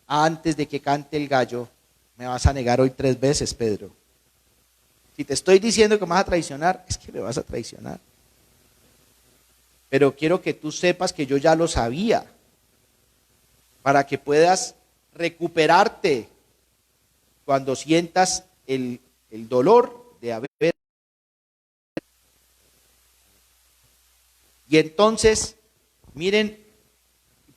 antes de que cante el gallo, me vas a negar hoy 3 veces, Pedro. Si te estoy diciendo que me vas a traicionar, es que me vas a traicionar. Pero quiero que tú sepas que yo ya lo sabía, para que puedas recuperarte cuando sientas el dolor de haber. Y entonces, miren,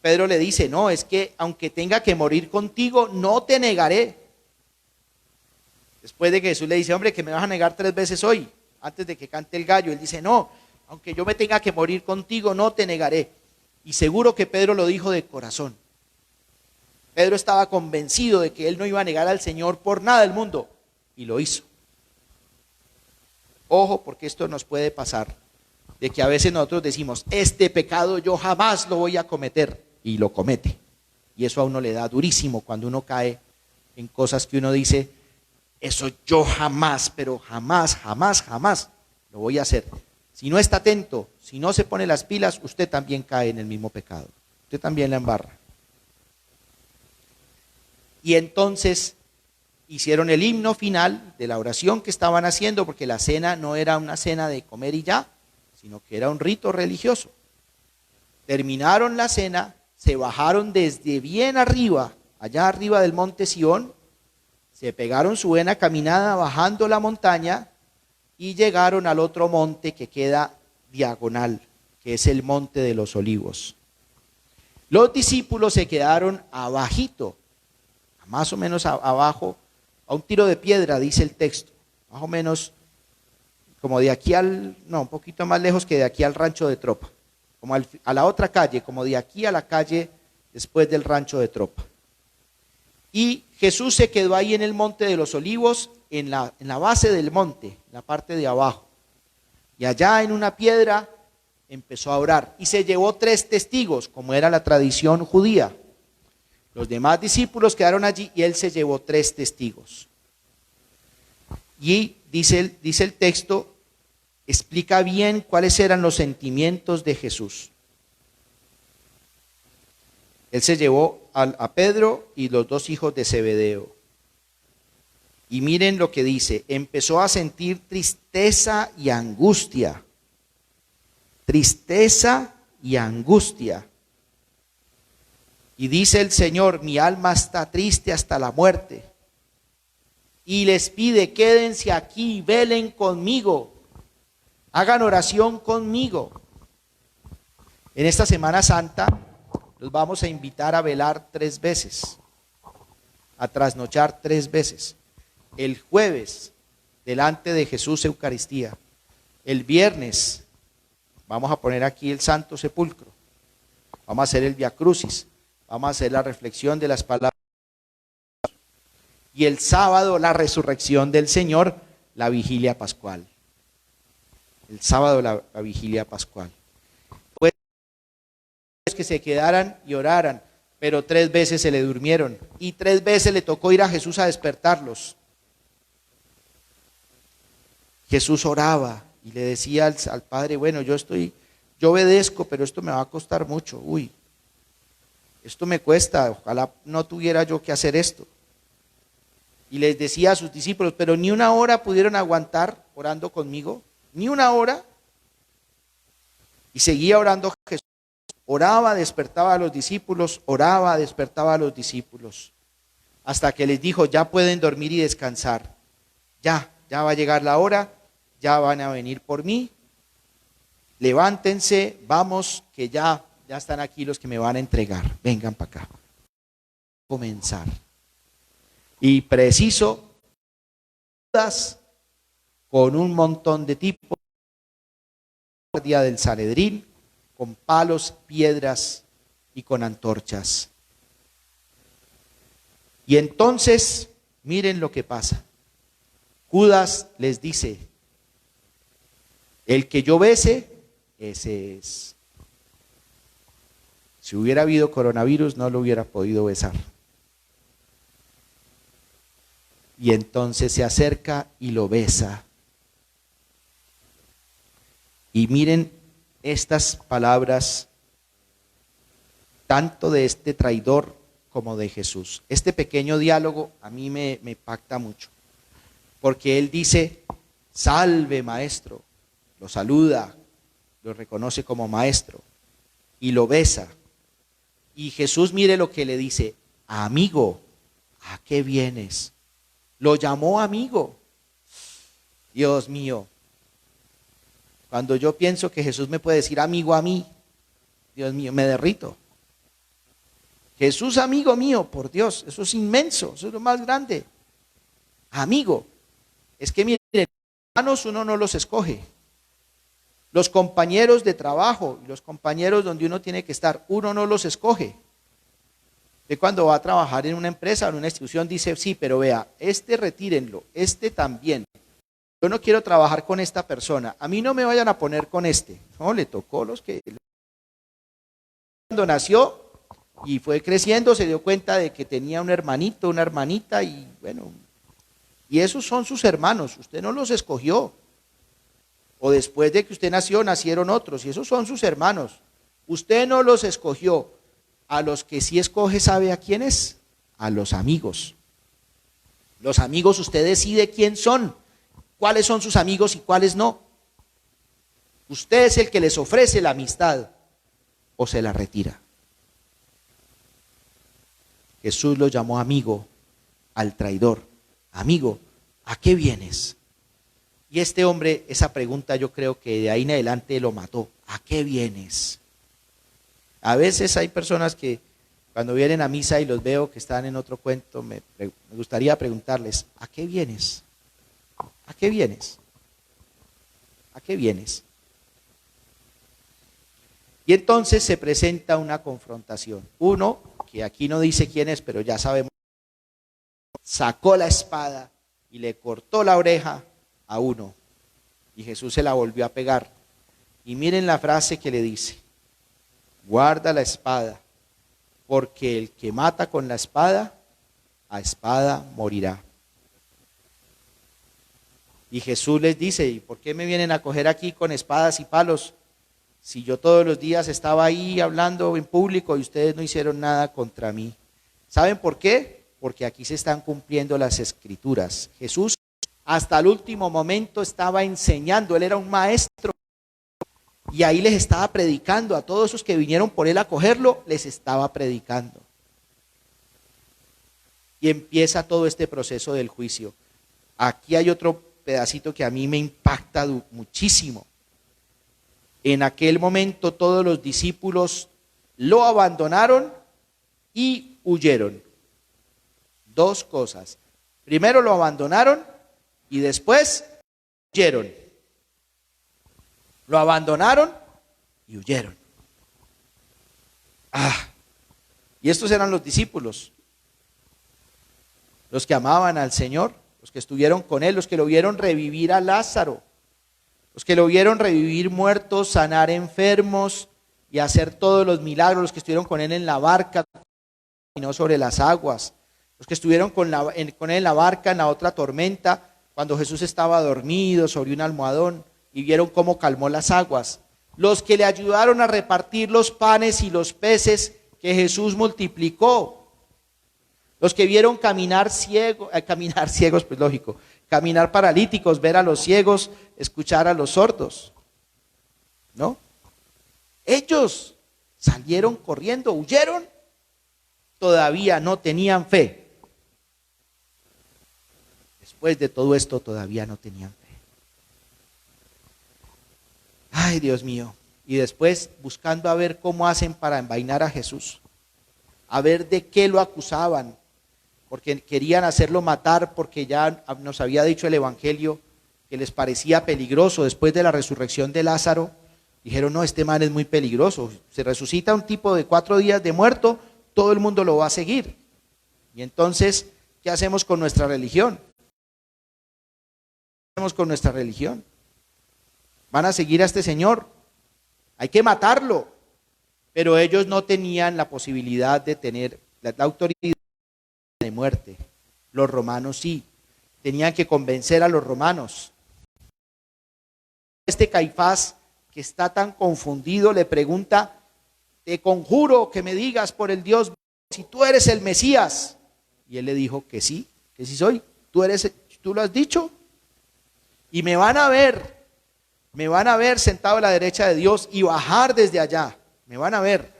Pedro le dice, no, es que aunque tenga que morir contigo, no te negaré. Después de que Jesús le dice, hombre, que me vas a negar 3 veces hoy, antes de que cante el gallo, él dice, no, aunque yo me tenga que morir contigo, no te negaré. Y seguro que Pedro lo dijo de corazón. Pedro estaba convencido de que él no iba a negar al Señor por nada del mundo, y lo hizo. Ojo, porque esto nos puede pasar, de que a veces nosotros decimos, este pecado yo jamás lo voy a cometer, y lo comete. Y eso a uno le da durísimo cuando uno cae en cosas que uno dice, eso yo jamás, pero jamás, jamás, jamás lo voy a hacer. Si no está atento, si no se pone las pilas, usted también cae en el mismo pecado. Usted también la embarra. Y entonces hicieron el himno final de la oración que estaban haciendo, porque la cena no era una cena de comer y ya, sino que era un rito religioso. Terminaron la cena, se bajaron desde bien arriba, allá arriba del monte Sión, se pegaron su buena caminada bajando la montaña y llegaron al otro monte que queda diagonal, que es el monte de los Olivos. Los discípulos se quedaron abajito, más o menos abajo, a un tiro de piedra, dice el texto, más o menos como de aquí un poquito más lejos que de aquí al rancho de Tropa, como a la otra calle, como de aquí a la calle después del rancho de Tropa. Y Jesús se quedó ahí en el monte de los Olivos, en la base del monte, en la parte de abajo. Y allá en una piedra empezó a orar y se llevó 3 testigos, como era la tradición judía. Los demás discípulos quedaron allí y él se llevó 3 testigos. Y dice el texto, explica bien cuáles eran los sentimientos de Jesús. Él se llevó a Pedro y los 2 hijos de Zebedeo. Y miren lo que dice, empezó a sentir tristeza y angustia. Tristeza y angustia. Y dice el Señor, mi alma está triste hasta la muerte. Y les pide, quédense aquí, velen conmigo, hagan oración conmigo. En esta Semana Santa los vamos a invitar a velar 3 veces, a trasnochar 3 veces. El jueves, delante de Jesús Eucaristía. El viernes, vamos a poner aquí el Santo Sepulcro. Vamos a hacer el Via Crucis. Vamos a hacer la reflexión de las palabras. Y el sábado, la resurrección del Señor, la vigilia pascual. El sábado, la vigilia pascual. Pues que se quedaran y oraran, pero 3 veces se le durmieron. Y 3 veces le tocó ir a Jesús a despertarlos. Jesús oraba y le decía al Padre, bueno, yo obedezco, pero esto me va a costar mucho. Uy, esto me cuesta, ojalá no tuviera yo que hacer esto. Y les decía a sus discípulos, pero ni una hora pudieron aguantar orando conmigo, ni una hora. Y seguía orando Jesús. Oraba, despertaba a los discípulos, oraba, despertaba a los discípulos. Hasta que les dijo, ya pueden dormir y descansar. Ya va a llegar la hora, ya van a venir por mí. Levántense, vamos, que ya están aquí los que me van a entregar. Vengan para acá. Comenzar. Y preciso, con un montón de tipos, guardia del Sanedrín, con palos, piedras y con antorchas. Y entonces, miren lo que pasa. Judas les dice, el que yo bese, ese es. Si hubiera habido coronavirus, no lo hubiera podido besar. Y entonces se acerca y lo besa. Y miren estas palabras, tanto de este traidor como de Jesús. Este pequeño diálogo a mí me impacta mucho. Porque él dice, salve maestro, lo saluda, lo reconoce como maestro y lo besa. Y Jesús mire lo que le dice, amigo, ¿a qué vienes? Lo llamó amigo. Dios mío. Cuando yo pienso que Jesús me puede decir amigo a mí, Dios mío, me derrito. Jesús amigo mío, por Dios, eso es inmenso, eso es lo más grande. Amigo. Es que miren, hermanos uno no los escoge. Los compañeros de trabajo y los compañeros donde uno tiene que estar, uno no los escoge. Usted cuando va a trabajar en una empresa o en una institución dice, sí, pero vea, este retírenlo, este también. Yo no quiero trabajar con esta persona, a mí no me vayan a poner con este. No, le tocó los que... Cuando nació y fue creciendo se dio cuenta de que tenía un hermanito, una hermanita y bueno, y esos son sus hermanos, usted no los escogió. O después de que usted nació, nacieron otros, y esos son sus hermanos. Usted no los escogió. A los que sí escoge, ¿sabe a quiénes? A los amigos. Los amigos usted decide quién son, cuáles son sus amigos y cuáles no. Usted es el que les ofrece la amistad o se la retira. Jesús lo llamó amigo al traidor. Amigo, ¿a qué vienes? Y este hombre, esa pregunta yo creo que de ahí en adelante lo mató. ¿A qué vienes? A veces hay personas que cuando vienen a misa y los veo que están en otro cuento, me gustaría preguntarles, ¿a qué vienes? ¿A qué vienes? ¿A qué vienes? Y entonces se presenta una confrontación. Uno, que aquí no dice quién es, pero ya sabemos, sacó la espada y le cortó la oreja a uno, y Jesús se la volvió a pegar. Y miren la frase que le dice: guarda la espada, porque el que mata con la espada, a espada morirá. Y Jesús les dice: ¿y por qué me vienen a coger aquí con espadas y palos? Si yo todos los días estaba ahí hablando en público y ustedes no hicieron nada contra mí. ¿Saben por qué? Porque aquí se están cumpliendo las escrituras. Jesús hasta el último momento estaba enseñando, él era un maestro. Y ahí les estaba predicando a todos esos que vinieron por él a cogerlo, les estaba predicando. Y empieza todo este proceso del juicio. Aquí hay otro pedacito que a mí me impacta muchísimo. En aquel momento todos los discípulos lo abandonaron y huyeron. Dos cosas. Primero lo abandonaron y después huyeron. Lo abandonaron y huyeron. Y estos eran los discípulos, los que amaban al Señor, los que estuvieron con él, los que lo vieron revivir a Lázaro, los que lo vieron revivir muertos, sanar enfermos y hacer todos los milagros, los que estuvieron con él en la barca, caminó sobre las aguas, los que estuvieron con él en la barca en la otra tormenta, cuando Jesús estaba dormido sobre un almohadón y vieron cómo calmó las aguas, los que le ayudaron a repartir los panes y los peces que Jesús multiplicó, los que vieron caminar ciegos, pues lógico, caminar paralíticos, ver a los ciegos, escuchar a los sordos, ¿no? Ellos salieron corriendo, huyeron, todavía no tenían fe. Después de todo esto todavía no tenían fe. Ay, Dios mío. Y después buscando a ver cómo hacen para envainar a Jesús, a ver de qué lo acusaban, porque querían hacerlo matar, porque ya nos había dicho el Evangelio que les parecía peligroso después de la resurrección de Lázaro. Dijeron, no, este man es muy peligroso, se resucita un tipo de 4 días de muerto, todo el mundo lo va a seguir. Y entonces, ¿qué hacemos con nuestra religión? ¿Qué hacemos con nuestra religión? Van a seguir a este señor, hay que matarlo. Pero ellos no tenían la posibilidad de tener la autoridad de muerte. Los romanos sí, tenían que convencer a los romanos. Este Caifás, que está tan confundido, le pregunta, te conjuro que me digas por el Dios si tú eres el Mesías. Y él le dijo que sí soy, tú lo has dicho. Y me van a ver sentado a la derecha de Dios y bajar desde allá, me van a ver.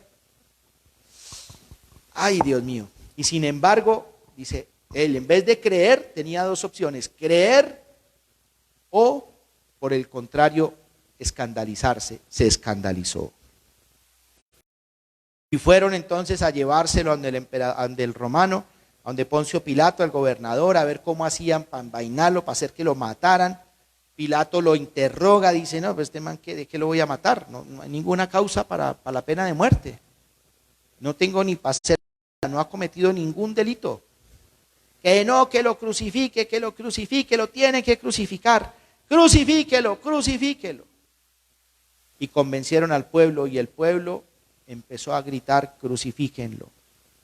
Ay, Dios mío. Y sin embargo, dice, Él, en vez de creer, tenía dos opciones: creer o, por el contrario, escandalizarse. Se escandalizó. Y fueron entonces a llevárselo ante el romano, donde Poncio Pilato, el gobernador, a ver cómo hacían para envainarlo, para hacer que lo mataran. Pilato lo interroga, dice: no, pues este man, ¿de qué lo voy a matar? No hay ninguna causa para la pena de muerte. No tengo ni para hacer, no ha cometido ningún delito. Que no, que lo crucifique, lo tiene que crucificar. Crucifíquelo, crucifíquelo. Y convencieron al pueblo, y el pueblo empezó a gritar: crucifíquenlo.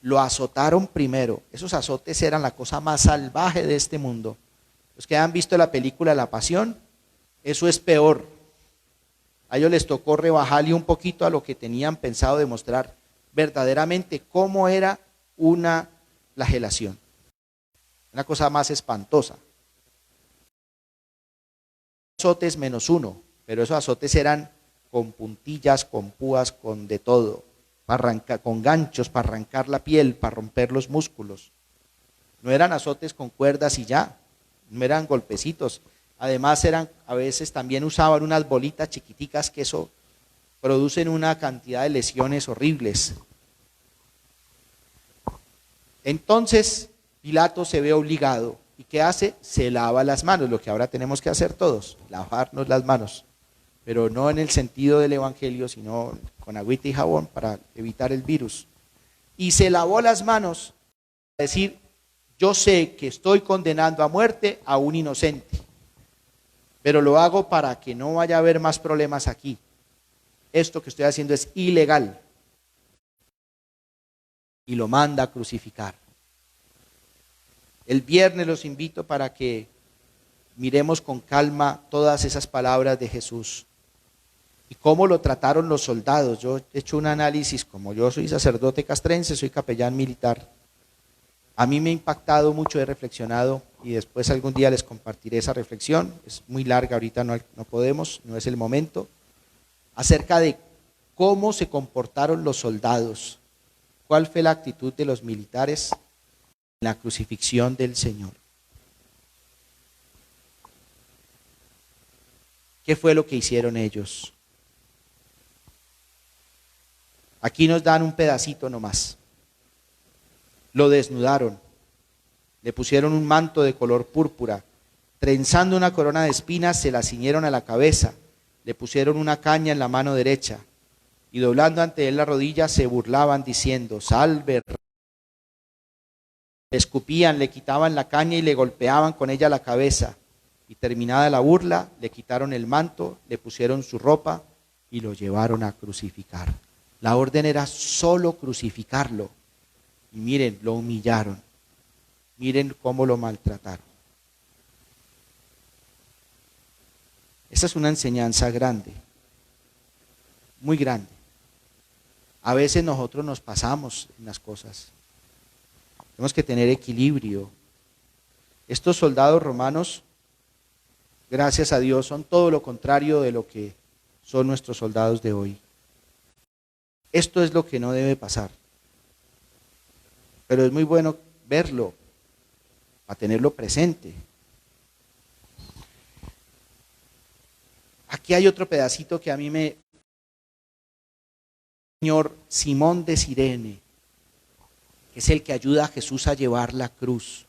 Lo azotaron primero. Esos azotes eran la cosa más salvaje de este mundo. Los que han visto la película La Pasión, eso es peor. A ellos les tocó rebajarle un poquito a lo que tenían pensado demostrar verdaderamente cómo era una flagelación. Una cosa más espantosa. Azotes -1, pero esos azotes eran con puntillas, con púas, con de todo, con ganchos para arrancar la piel, para romper los músculos. No eran azotes con cuerdas y ya, no eran golpecitos. Además a veces también usaban unas bolitas chiquiticas que eso producen una cantidad de lesiones horribles. Entonces Pilato se ve obligado, ¿y qué hace? Se lava las manos, lo que ahora tenemos que hacer todos, lavarnos las manos, pero no en el sentido del evangelio, sino con agüita y jabón para evitar el virus. Y se lavó las manos, a decir: yo sé que estoy condenando a muerte a un inocente, pero lo hago para que no vaya a haber más problemas aquí. Esto que estoy haciendo es ilegal. Y lo manda a crucificar. El viernes los invito para que miremos con calma todas esas palabras de Jesús y cómo lo trataron los soldados. Yo he hecho un análisis, como yo soy sacerdote castrense, soy capellán militar. A mí me ha impactado mucho, he reflexionado y después algún día les compartiré esa reflexión. Es muy larga, ahorita no podemos, no es el momento. Acerca de cómo se comportaron los soldados. ¿Cuál fue la actitud de los militares en la crucifixión del Señor? ¿Qué fue lo que hicieron ellos? Aquí nos dan un pedacito nomás. Lo desnudaron, le pusieron un manto de color púrpura, trenzando una corona de espinas se la ciñeron a la cabeza, le pusieron una caña en la mano derecha y doblando ante él la rodilla se burlaban diciendo: salve. Le escupían, le quitaban la caña y le golpeaban con ella la cabeza. Y terminada la burla, le quitaron el manto, le pusieron su ropa y lo llevaron a crucificar. La orden era solo crucificarlo. Y miren, lo humillaron. Miren cómo lo maltrataron. Esta es una enseñanza grande, muy grande. A veces nosotros nos pasamos en las cosas. Tenemos que tener equilibrio. Estos soldados romanos, gracias a Dios, son todo lo contrario de lo que son nuestros soldados de hoy. Esto es lo que no debe pasar. Pero es muy bueno verlo, para tenerlo presente. Aquí hay otro pedacito que a mí me... Señor Simón de Cirene, que es el que ayuda a Jesús a llevar la cruz.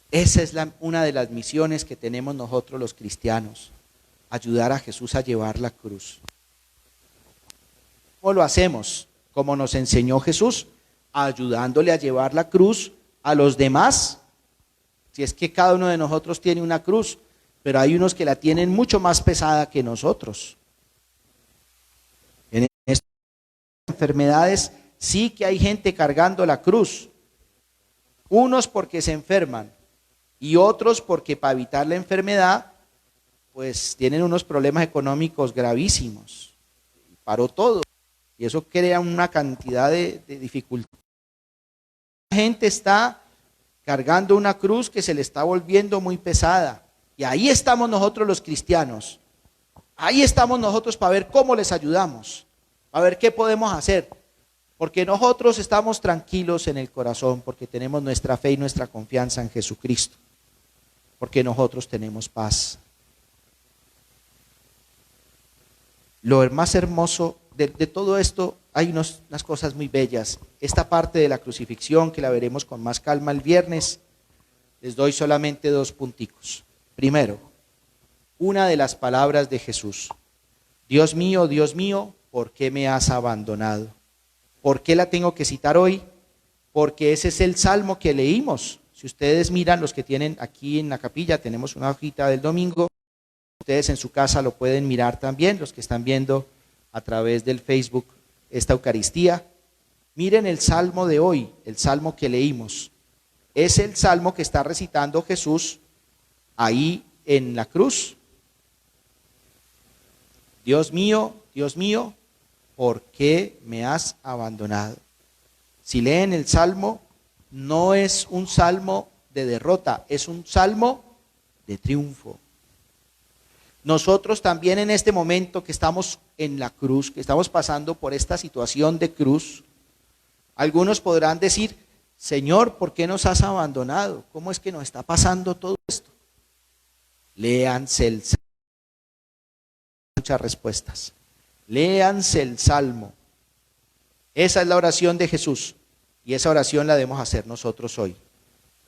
Esa es una de las misiones que tenemos nosotros los cristianos, ayudar a Jesús a llevar la cruz. ¿Cómo lo hacemos? Como nos enseñó Jesús, ayudándole a llevar la cruz a los demás. Si es que cada uno de nosotros tiene una cruz, pero hay unos que la tienen mucho más pesada que nosotros. En estas enfermedades sí que hay gente cargando la cruz. Unos porque se enferman y otros porque para evitar la enfermedad pues tienen unos problemas económicos gravísimos. Paró todo y eso crea una cantidad de dificultades. La gente está cargando una cruz que se le está volviendo muy pesada. Y ahí estamos nosotros los cristianos. Ahí estamos nosotros para ver cómo les ayudamos, para ver qué podemos hacer. Porque nosotros estamos tranquilos en el corazón, porque tenemos nuestra fe y nuestra confianza en Jesucristo, porque nosotros tenemos paz. Lo más hermoso de todo esto, hay unas cosas muy bellas. Esta parte de la crucifixión, que la veremos con más calma el viernes, les doy solamente 2 punticos. Primero, una de las palabras de Jesús: Dios mío, ¿por qué me has abandonado? ¿Por qué la tengo que citar hoy? Porque ese es el salmo que leímos. Si ustedes miran, los que tienen aquí en la capilla, tenemos una hojita del domingo. Ustedes en su casa lo pueden mirar también, los que están viendo a través del Facebook esta Eucaristía. Miren el salmo de hoy, el salmo que leímos. Es el salmo que está recitando Jesús ahí en la cruz. Dios mío, ¿por qué me has abandonado? Si leen el salmo, no es un salmo de derrota, es un salmo de triunfo. Nosotros también en este momento que estamos en la cruz, que estamos pasando por esta situación de cruz, algunos podrán decir: Señor, ¿por qué nos has abandonado? ¿Cómo es que nos está pasando todo esto? Léanse el salmo. Muchas respuestas. Léanse el salmo. Esa es la oración de Jesús, y esa oración la debemos hacer nosotros hoy.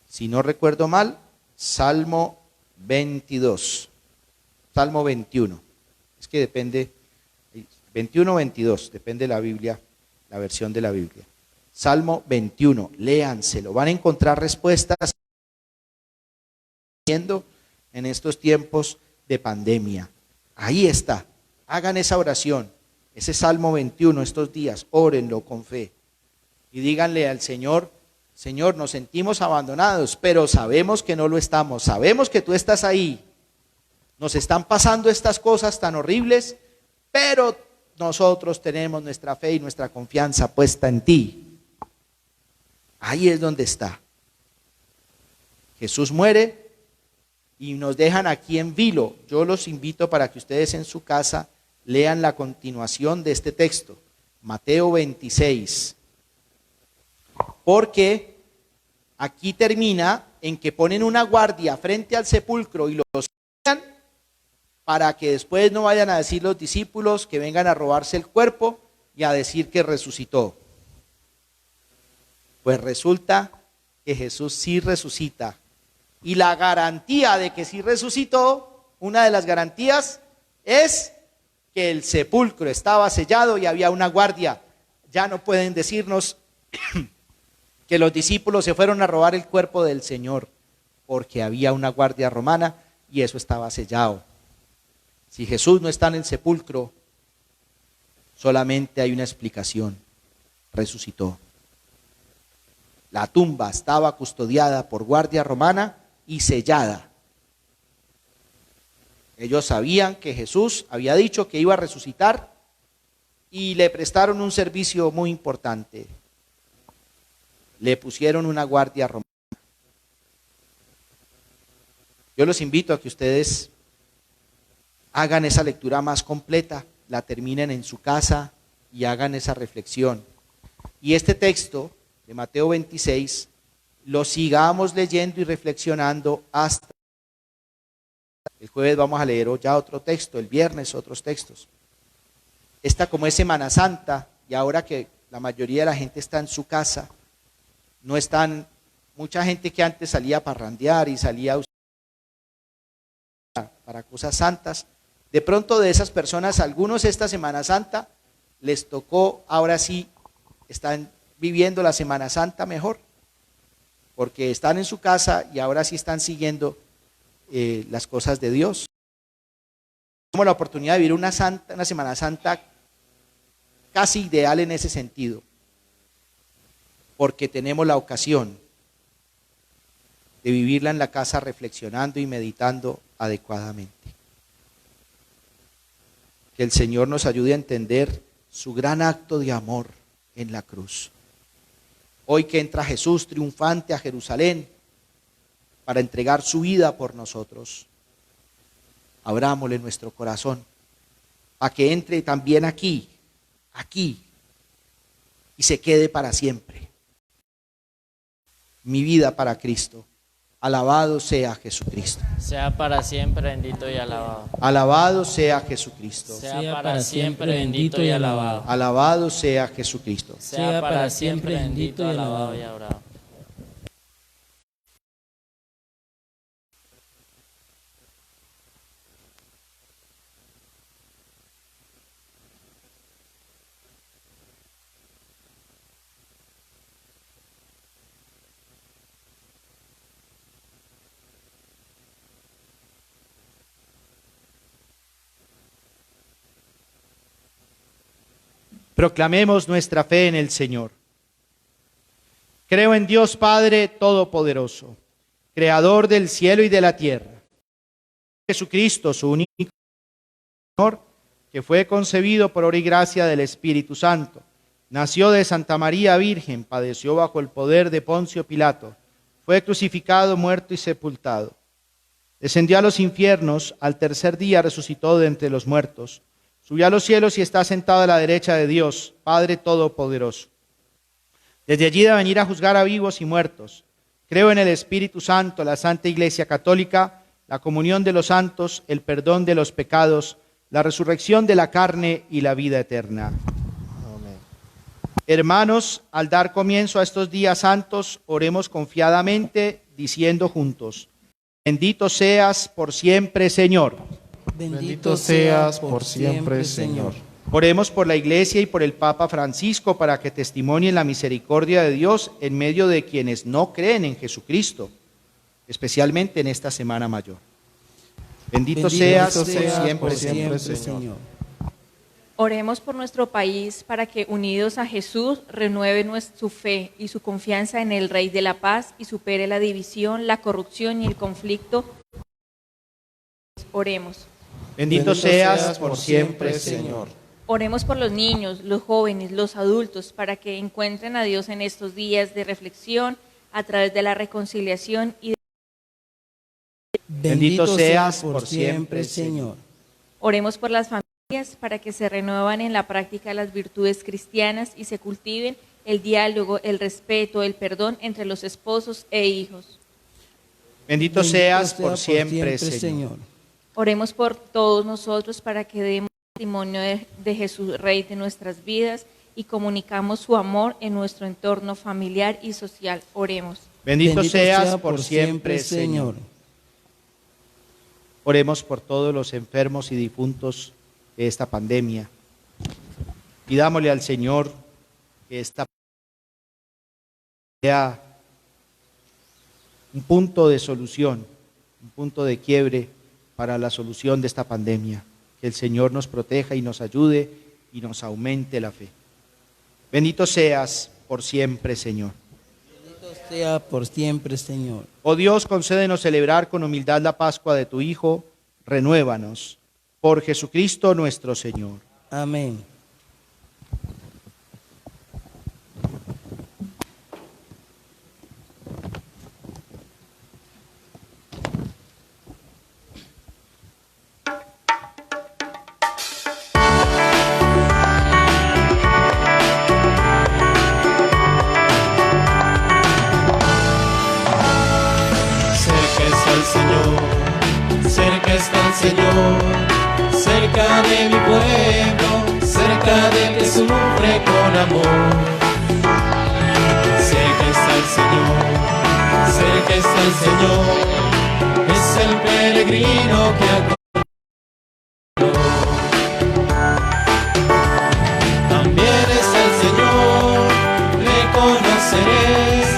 Si no recuerdo mal, Salmo 22. Salmo 21, es que depende, 21 o 22, depende de la Biblia, la versión de la Biblia. Salmo 21, léanselo, van a encontrar respuestas en estos tiempos de pandemia. Ahí está, hagan esa oración, ese Salmo 21 estos días, órenlo con fe y díganle al Señor: Señor, nos sentimos abandonados, pero sabemos que no lo estamos, sabemos que tú estás ahí. Nos están pasando estas cosas tan horribles, pero nosotros tenemos nuestra fe y nuestra confianza puesta en ti. Ahí es donde está. Jesús muere y nos dejan aquí en vilo. Yo los invito para que ustedes en su casa lean la continuación de este texto, Mateo 26. Porque aquí termina en que ponen una guardia frente al sepulcro y los para que después no vayan a decir los discípulos que vengan a robarse el cuerpo y a decir que resucitó. Pues resulta que Jesús sí resucita. Y la garantía de que sí resucitó, una de las garantías, es que el sepulcro estaba sellado y había una guardia. Ya no pueden decirnos que los discípulos se fueron a robar el cuerpo del Señor, porque había una guardia romana y eso estaba sellado. Si Jesús no está en el sepulcro, solamente hay una explicación: resucitó. La tumba estaba custodiada por guardia romana y sellada. Ellos sabían que Jesús había dicho que iba a resucitar y le prestaron un servicio muy importante. Le pusieron una guardia romana. Yo los invito a que ustedes hagan esa lectura más completa, la terminen en su casa y hagan esa reflexión. Y este texto de Mateo 26 lo sigamos leyendo y reflexionando hasta el jueves. Vamos a leer ya otro texto, el viernes otros textos. Esta como es Semana Santa, y ahora que la mayoría de la gente está en su casa, no están, mucha gente que antes salía a parrandear y salía para cosas santas. De pronto de esas personas, algunos esta Semana Santa les tocó, ahora sí, están viviendo la Semana Santa mejor, porque están en su casa y ahora sí están siguiendo las cosas de Dios. Tenemos la oportunidad de vivir una Semana Santa casi ideal en ese sentido, porque tenemos la ocasión de vivirla en la casa reflexionando y meditando adecuadamente. Que el Señor nos ayude a entender su gran acto de amor en la cruz. Hoy que entra Jesús triunfante a Jerusalén para entregar su vida por nosotros, abrámosle nuestro corazón a que entre también aquí, y y se quede para siempre. Mi vida para Cristo. Alabado sea Jesucristo. Sea para siempre bendito y alabado. Alabado sea Jesucristo. Sea para siempre bendito y alabado. Alabado sea Jesucristo. Sea para siempre bendito y alabado y adorado. Proclamemos nuestra fe en el Señor. Creo en Dios Padre Todopoderoso, Creador del cielo y de la tierra. Jesucristo, su único Señor, que fue concebido por obra y gracia del Espíritu Santo. Nació de Santa María Virgen, padeció bajo el poder de Poncio Pilato, fue crucificado, muerto y sepultado. Descendió a los infiernos, al tercer día resucitó de entre los muertos. Subió a los cielos y está sentado a la derecha de Dios, Padre Todopoderoso. Desde allí de venir a juzgar a vivos y muertos. Creo en el Espíritu Santo, la Santa Iglesia Católica, la comunión de los santos, el perdón de los pecados, la resurrección de la carne y la vida eterna. Amén. Hermanos, al dar comienzo a estos días santos, oremos confiadamente, diciendo juntos: bendito seas por siempre, Señor. Bendito seas por siempre, Señor. Oremos por la Iglesia y por el Papa Francisco para que testimonien la misericordia de Dios en medio de quienes no creen en Jesucristo, especialmente en esta Semana Mayor. Bendito seas por siempre, Señor. Oremos por nuestro país para que, unidos a Jesús, renueve su fe y su confianza en el Rey de la Paz y supere la división, la corrupción y el conflicto. Oremos. Bendito seas por siempre, Señor. Oremos por los niños, los jóvenes, los adultos, para que encuentren a Dios en estos días de reflexión a través de la reconciliación y Bendito seas por siempre, Señor. Oremos por las familias para que se renuevan en la práctica de las virtudes cristianas y se cultiven el diálogo, el respeto, el perdón entre los esposos e hijos. Bendito seas por siempre, Señor. Oremos por todos nosotros para que demos testimonio de Jesús, Rey de nuestras vidas, y comunicamos su amor en nuestro entorno familiar y social. Oremos. Bendito seas por siempre, Señor. Oremos por todos los enfermos y difuntos de esta pandemia. Pidámosle al Señor que esta sea un punto de solución, un punto de quiebre para la solución de esta pandemia. Que el Señor nos proteja y nos ayude y nos aumente la fe. Bendito seas por siempre, Señor. Bendito sea por siempre, Señor. Oh Dios, concédenos celebrar con humildad la Pascua de tu Hijo. Renuévanos. Por Jesucristo nuestro Señor. Amén. Señor, cerca de mi pueblo, cerca del que sufre con amor. Cerca está el Señor, cerca está el Señor, es el peregrino que acompañó. También está el Señor, le conoceréis,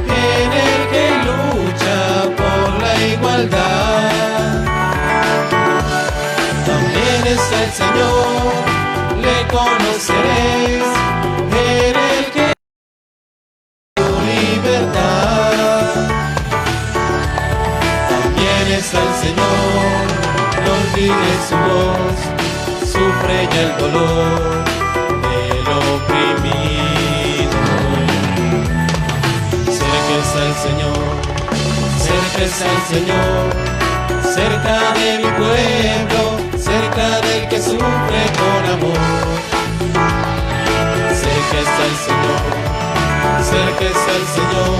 en el que lucha por la igualdad. Es el Señor, le conoceréis, en el que tu libertad. También está el Señor, no olvides su voz, sufre ya el dolor del oprimido. Cerca está el Señor, cerca está el Señor, cerca de mi pueblo, cerca del que sufre con amor. Cerca cerca está el Señor, cerca está el Señor,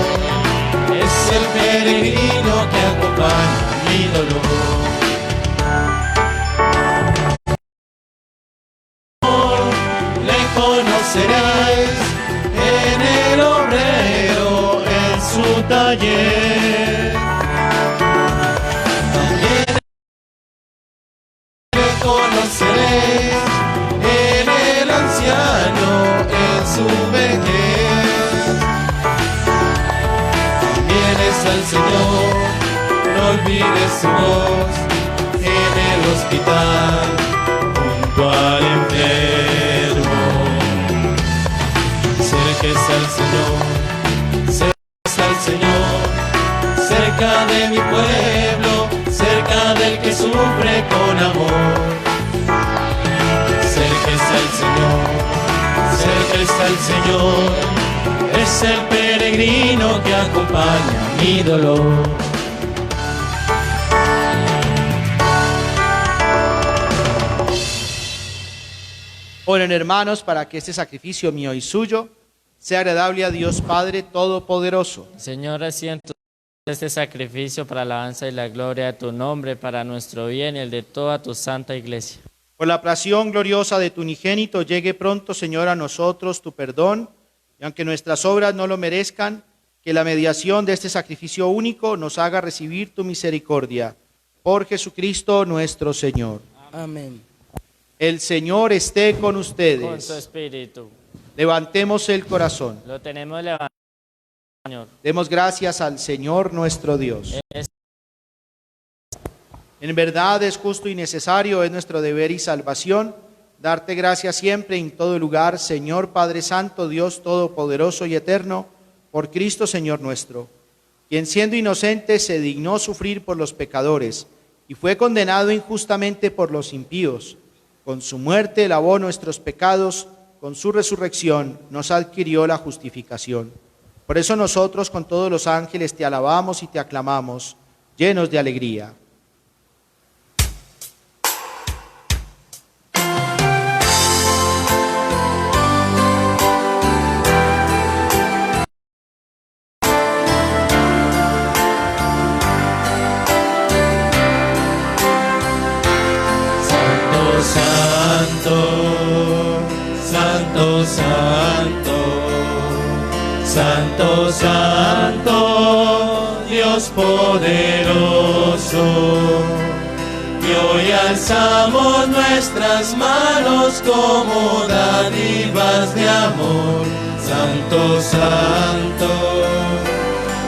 es el peregrino que acompaña mi dolor. Le conoceréis en el obrero, en su taller. También le conoceréis en el anciano, en su vejez. También está el Señor, no olvides su voz, en el hospital, junto al enfermo. Cerca está el Señor, cerca está el Señor, cerca de mi pueblo, cerca del que sufre con amor. Cerca está el Señor, cerca está el Señor, es el peregrino que acompaña mi dolor. Oren, hermanos, para que este sacrificio mío y suyo sea agradable a Dios Padre Todopoderoso. Señor, recibe este sacrificio para la alabanza y la gloria de tu nombre, para nuestro bien y el de toda tu santa iglesia. Por la pasión gloriosa de tu unigénito, llegue pronto, Señor, a nosotros tu perdón, y aunque nuestras obras no lo merezcan, que la mediación de este sacrificio único nos haga recibir tu misericordia. Por Jesucristo nuestro Señor. Amén. El Señor esté con Con ustedes. su espíritu. Levantemos el corazón. Lo tenemos levantado, Señor. Demos gracias al Señor nuestro Dios. Es En verdad es justo y necesario, es nuestro deber y salvación, darte gracias siempre y en todo lugar, Señor Padre Santo, Dios Todopoderoso y Eterno, por Cristo Señor nuestro, quien siendo inocente se dignó sufrir por los pecadores y fue condenado injustamente por los impíos. Con su muerte lavó nuestros pecados, con su resurrección nos adquirió la justificación. Por eso nosotros con todos los ángeles te alabamos y te aclamamos, llenos de alegría. Santo, Santo, Dios poderoso, y hoy alzamos nuestras manos como dádivas de amor. Santo, Santo,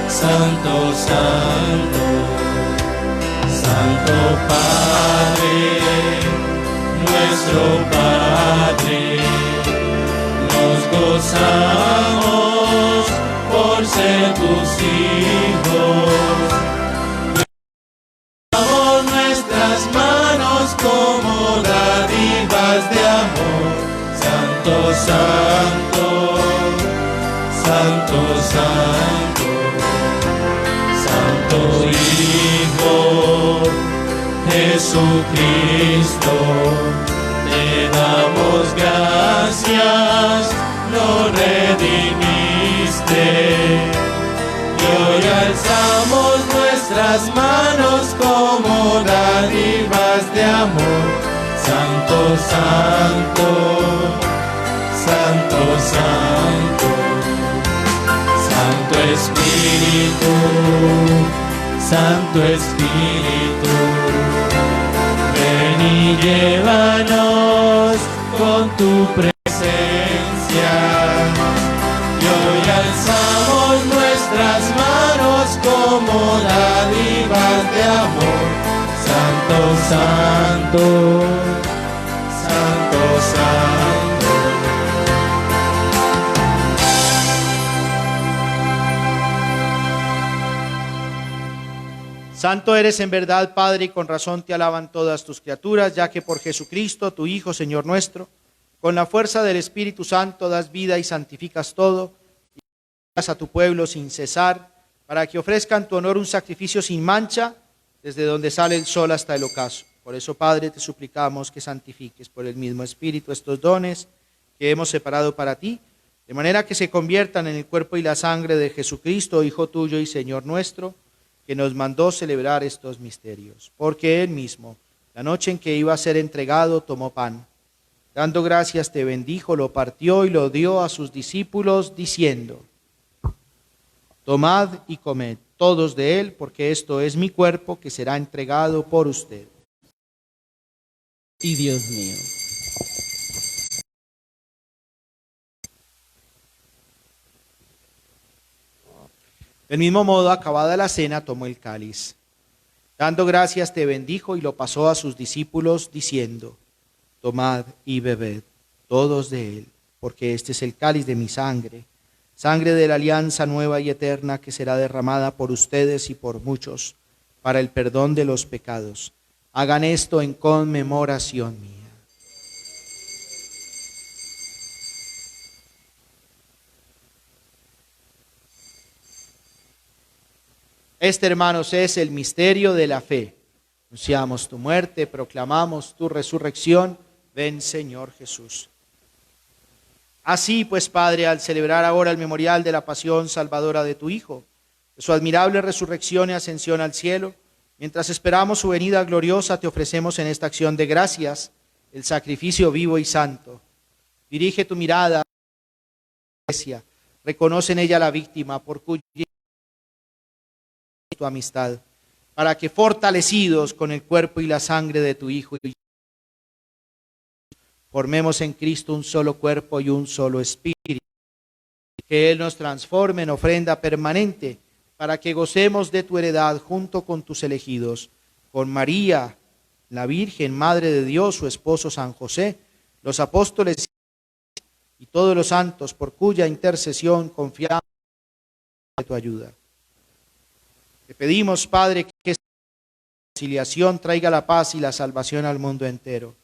Santo, Santo, Santo Padre, nuestro Padre, nos gozamos por ser tus hijos. Levantamos nuestras manos como dádivas de amor. Santo, Santo, Santo, Santo, Santo Hijo, Jesucristo, te damos gracias, lo redimiste, y hoy alzamos nuestras manos como dádivas de amor. Santo, Santo, Santo, Santo, Santo Espíritu, Santo Espíritu, ven y llévanos con tu presencia, y hoy alzamos nuestras manos como dádivas de amor. Santo, Santo, Santo, Santo. Santo eres en verdad, Padre, y con razón te alaban todas tus criaturas, ya que por Jesucristo, tu Hijo, Señor nuestro, con la fuerza del Espíritu Santo das vida y santificas todo, y das a tu pueblo sin cesar, para que ofrezcan tu honor un sacrificio sin mancha, desde donde sale el sol hasta el ocaso. Por eso, Padre, te suplicamos que santifiques por el mismo Espíritu estos dones que hemos separado para ti, de manera que se conviertan en el cuerpo y la sangre de Jesucristo, Hijo tuyo y Señor nuestro, que nos mandó celebrar estos misterios. Porque Él mismo, la noche en que iba a ser entregado, tomó pan. Dando gracias te bendijo, lo partió y lo dio a sus discípulos, diciendo: tomad y comed todos de él, porque esto es mi cuerpo que será entregado por usted. Y Dios mío. Del mismo modo, acabada la cena, tomó el cáliz. Dando gracias te bendijo y lo pasó a sus discípulos, diciendo: tomad y bebed todos de él, porque este es el cáliz de mi sangre, sangre de la alianza nueva y eterna, que será derramada por ustedes y por muchos para el perdón de los pecados. Hagan esto en conmemoración mía. Este, hermanos, es el misterio de la fe. Anunciamos tu muerte, proclamamos tu resurrección. Ven, Señor Jesús. Así pues, Padre, al celebrar ahora el memorial de la pasión salvadora de tu Hijo, de su admirable resurrección y ascensión al cielo, mientras esperamos su venida gloriosa, te ofrecemos en esta acción de gracias el sacrificio vivo y santo. Dirige tu mirada a la iglesia, reconoce en ella la víctima por cuya tu amistad, para que fortalecidos con el cuerpo y la sangre de tu Hijo, formemos en Cristo un solo cuerpo y un solo espíritu. Que Él nos transforme en ofrenda permanente, para que gocemos de tu heredad junto con tus elegidos, con María, la Virgen, Madre de Dios, su esposo San José, los apóstoles y todos los santos, por cuya intercesión confiamos en tu ayuda. Te pedimos, Padre, que esta conciliación traiga la paz y la salvación al mundo entero.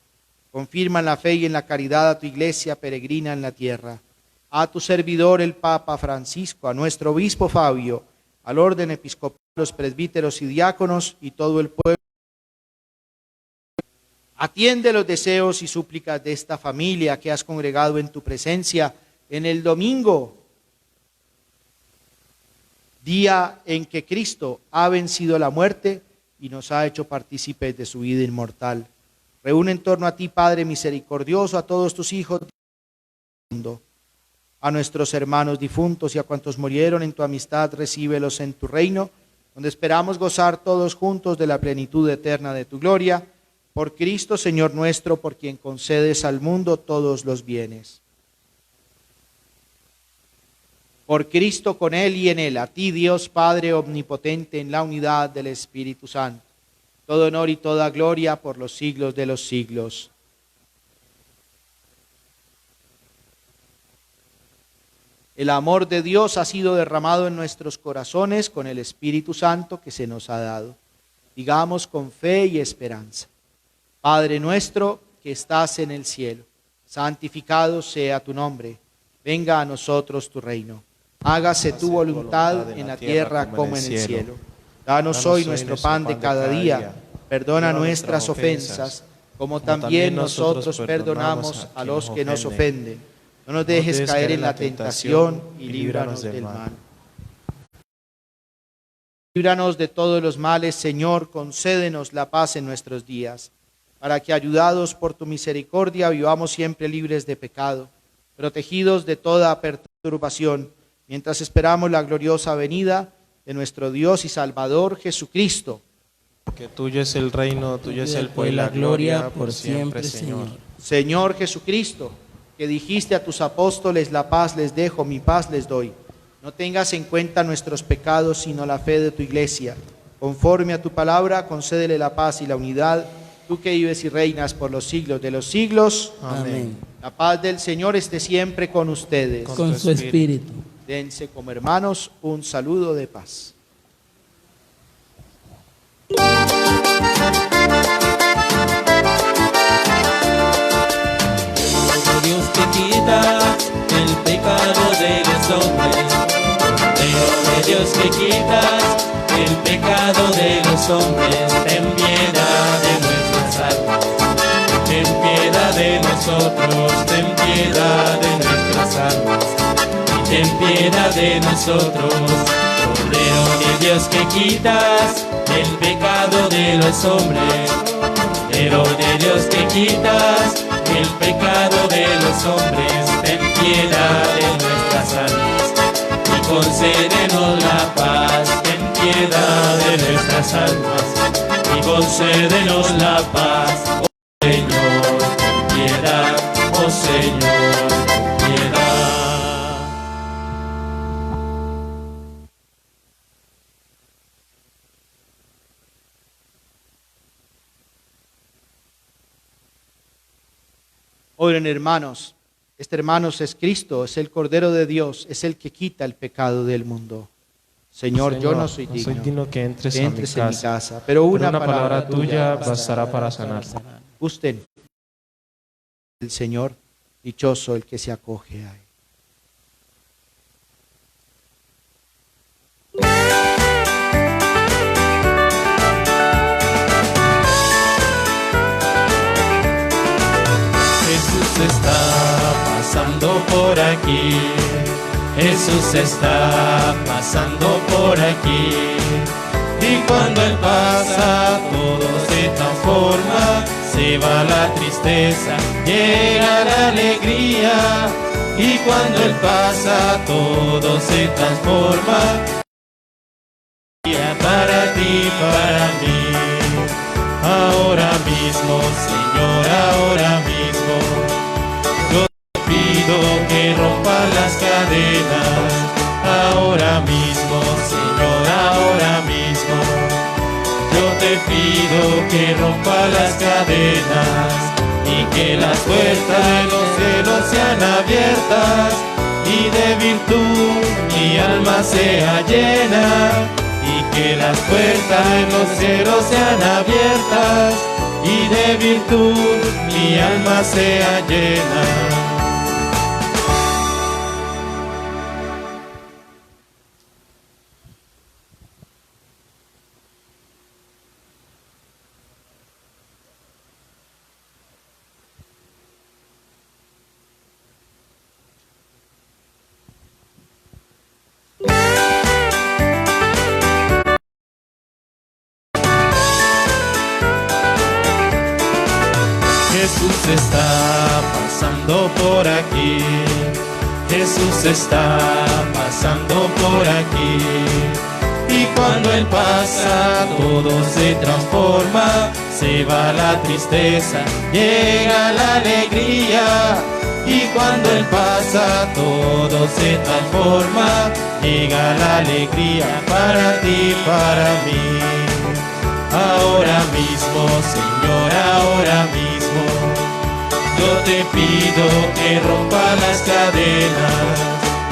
Confirma en la fe y en la caridad a tu iglesia peregrina en la tierra, a tu servidor el Papa Francisco, a nuestro obispo Fabio, al orden episcopal, los presbíteros y diáconos y todo el pueblo. Atiende los deseos y súplicas de esta familia que has congregado en tu presencia en el domingo, día en que Cristo ha vencido la muerte y nos ha hecho partícipes de su vida inmortal. Reúne en torno a ti, Padre misericordioso, a todos tus hijos del mundo, a nuestros hermanos difuntos y a cuantos murieron en tu amistad, recíbelos en tu reino, donde esperamos gozar todos juntos de la plenitud eterna de tu gloria. Por Cristo, Señor nuestro, por quien concedes al mundo todos los bienes. Por Cristo, con Él y en Él, a ti, Dios Padre omnipotente, en la unidad del Espíritu Santo, todo honor y toda gloria por los siglos de los siglos. El amor de Dios ha sido derramado en nuestros corazones con el Espíritu Santo que se nos ha dado. Digamos con fe y esperanza: Padre nuestro que estás en el cielo, santificado sea tu nombre. Venga a nosotros tu reino. Hágase tu voluntad en la tierra como en el cielo. Danos hoy nuestro pan de cada día. Perdona nuestras ofensas, como también nosotros perdonamos a los que nos ofenden. No nos dejes caer en la tentación y líbranos del mal. Líbranos de todos los males, Señor, concédenos la paz en nuestros días, para que, ayudados por tu misericordia, vivamos siempre libres de pecado, protegidos de toda perturbación, mientras esperamos la gloriosa venida de nuestro Dios y Salvador Jesucristo. Que tuyo es el reino, tuyo es el poder y la gloria por siempre, Señor. Señor Jesucristo, que dijiste a tus apóstoles: la paz les dejo, mi paz les doy. No tengas en cuenta nuestros pecados, sino la fe de tu iglesia. Conforme a tu palabra, concédele la paz y la unidad, tú que vives y reinas por los siglos de los siglos. Amén. La paz del Señor esté siempre con ustedes. Con su espíritu. Dense como hermanos un saludo de paz. Dios que quita el pecado de los hombres, Cordero de Dios que quitas el pecado de los hombres, ten piedad de nuestras almas, ten piedad de nosotros, ten piedad de nuestras almas. ten piedad de nosotros. Cordero de Dios que quitas el pecado de los hombres. Cordero de Dios que quitas el pecado de los hombres, ten piedad de nuestras almas y concédenos la paz. Ten piedad de nuestras almas y concédenos la paz. Oh Señor, ten piedad, oh Señor, ten piedad. Oren, hermanos, hermanos, es Cristo, es el Cordero de Dios, es el que quita el pecado del mundo. Señor, yo no soy digno que entres en a mi mi casa, casa, pero una palabra tuya bastará para sanar. Usted, el Señor, dichoso el que se acoge a él. Jesús está pasando por aquí, Jesús está pasando por aquí, y cuando Él pasa todo se transforma, se va la tristeza, llega la alegría, y cuando Él pasa todo se transforma, para ti, para mí, ahora mismo, Señor, ahora mismo. Pido que rompa las cadenas, ahora mismo, Señor, ahora mismo. Yo te pido que rompa las cadenas y que las puertas de los cielos sean abiertas y de virtud mi alma sea llena. Y que las puertas de los cielos sean abiertas y de virtud mi alma sea llena. Jesús está pasando por aquí, Jesús está pasando por aquí, y cuando Él pasa todo se transforma, se va la tristeza, llega la alegría, y cuando Él pasa todo se transforma, llega la alegría para ti, para mí. Ahora mismo, Señor, ahora mismo. Yo te pido que rompa las cadenas,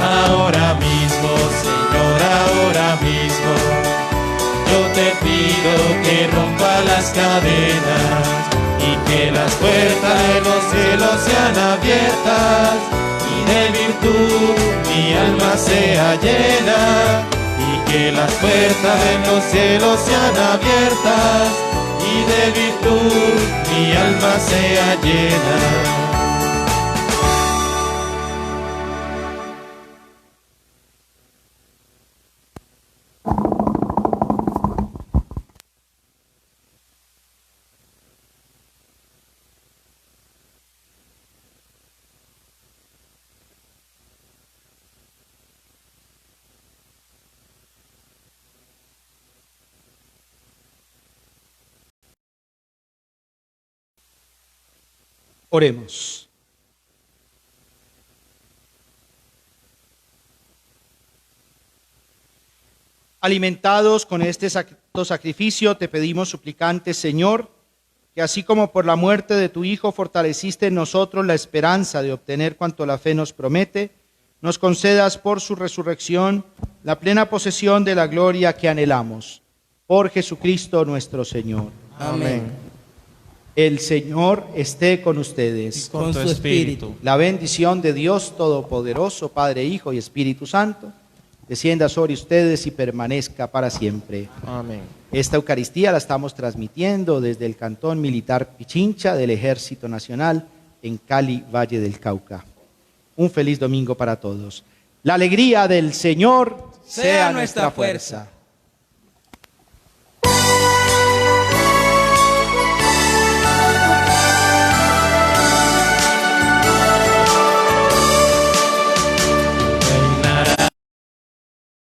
ahora mismo, Señor, ahora mismo. Yo te pido que rompa las cadenas y que las puertas de los cielos sean abiertas y de virtud mi alma sea llena. Y que las puertas de los cielos sean abiertas y de virtud mi alma sea llena. Oremos. Alimentados con este santo sacrificio, te pedimos, suplicantes, Señor, que así como por la muerte de tu Hijo fortaleciste en nosotros la esperanza de obtener cuanto la fe nos promete, nos concedas por su resurrección la plena posesión de la gloria que anhelamos. Por Jesucristo nuestro Señor. Amén. El Señor esté con ustedes. Y con tu espíritu. La bendición de Dios Todopoderoso, Padre, Hijo y Espíritu Santo, descienda sobre ustedes y permanezca para siempre. Amén. Esta Eucaristía la estamos transmitiendo desde el Cantón Militar Pichincha del Ejército Nacional en Cali, Valle del Cauca. Un feliz domingo para todos. La alegría del Señor sea nuestra fuerza.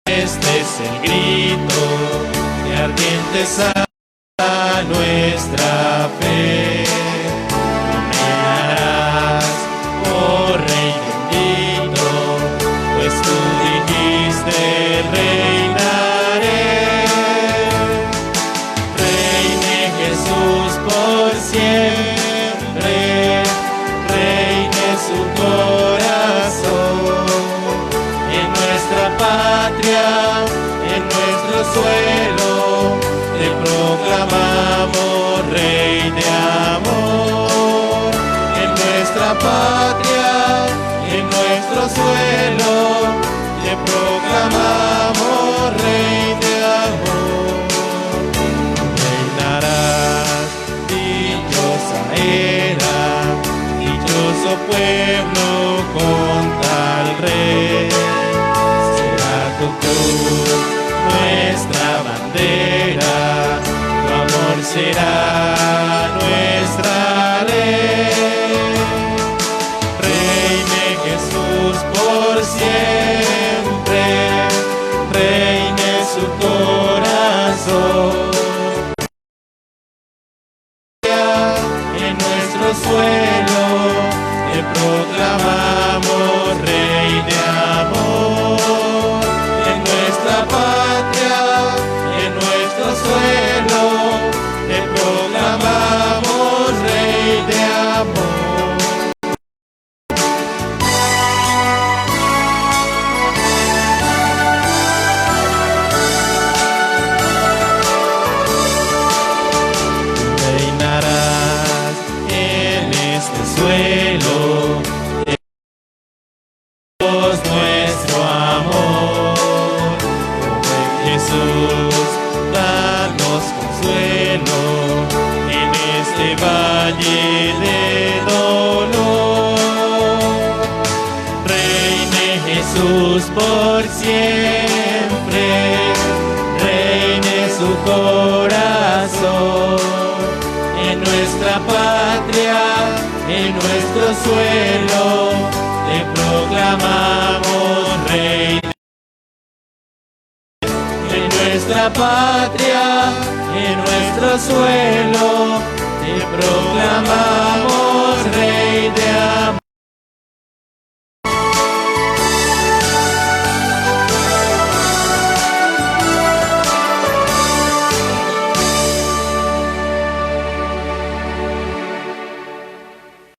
Este es el grito de ardientes a nuestra fe. Reinarás, oh Rey bendito, pues tú dijiste reinaré. Reine Jesús por siempre, reine su corazón. En nuestra patria, en nuestro suelo, te proclamamos Rey de amor. En nuestra patria, en nuestro suelo, te proclamamos Rey de amor. Reinarás, dichosa era, dichoso pueblo con tal Rey. Tu cruz, nuestra bandera, tu amor será nuestra ley. Reine Jesús por siempre, reine su corazón. En nuestro suelo te proclamamos Rey de amor. Patria, en nuestro suelo, te proclamamos Rey de amor. Reinarás en este suelo, nuestro amor. Jesús, danos consuelo en este valle de dolor. Reine Jesús por siempre, reine su corazón. En nuestra patria, en nuestro suelo, te proclamamos Rey. En nuestra patria, en nuestro suelo, te proclamamos Rey de amor.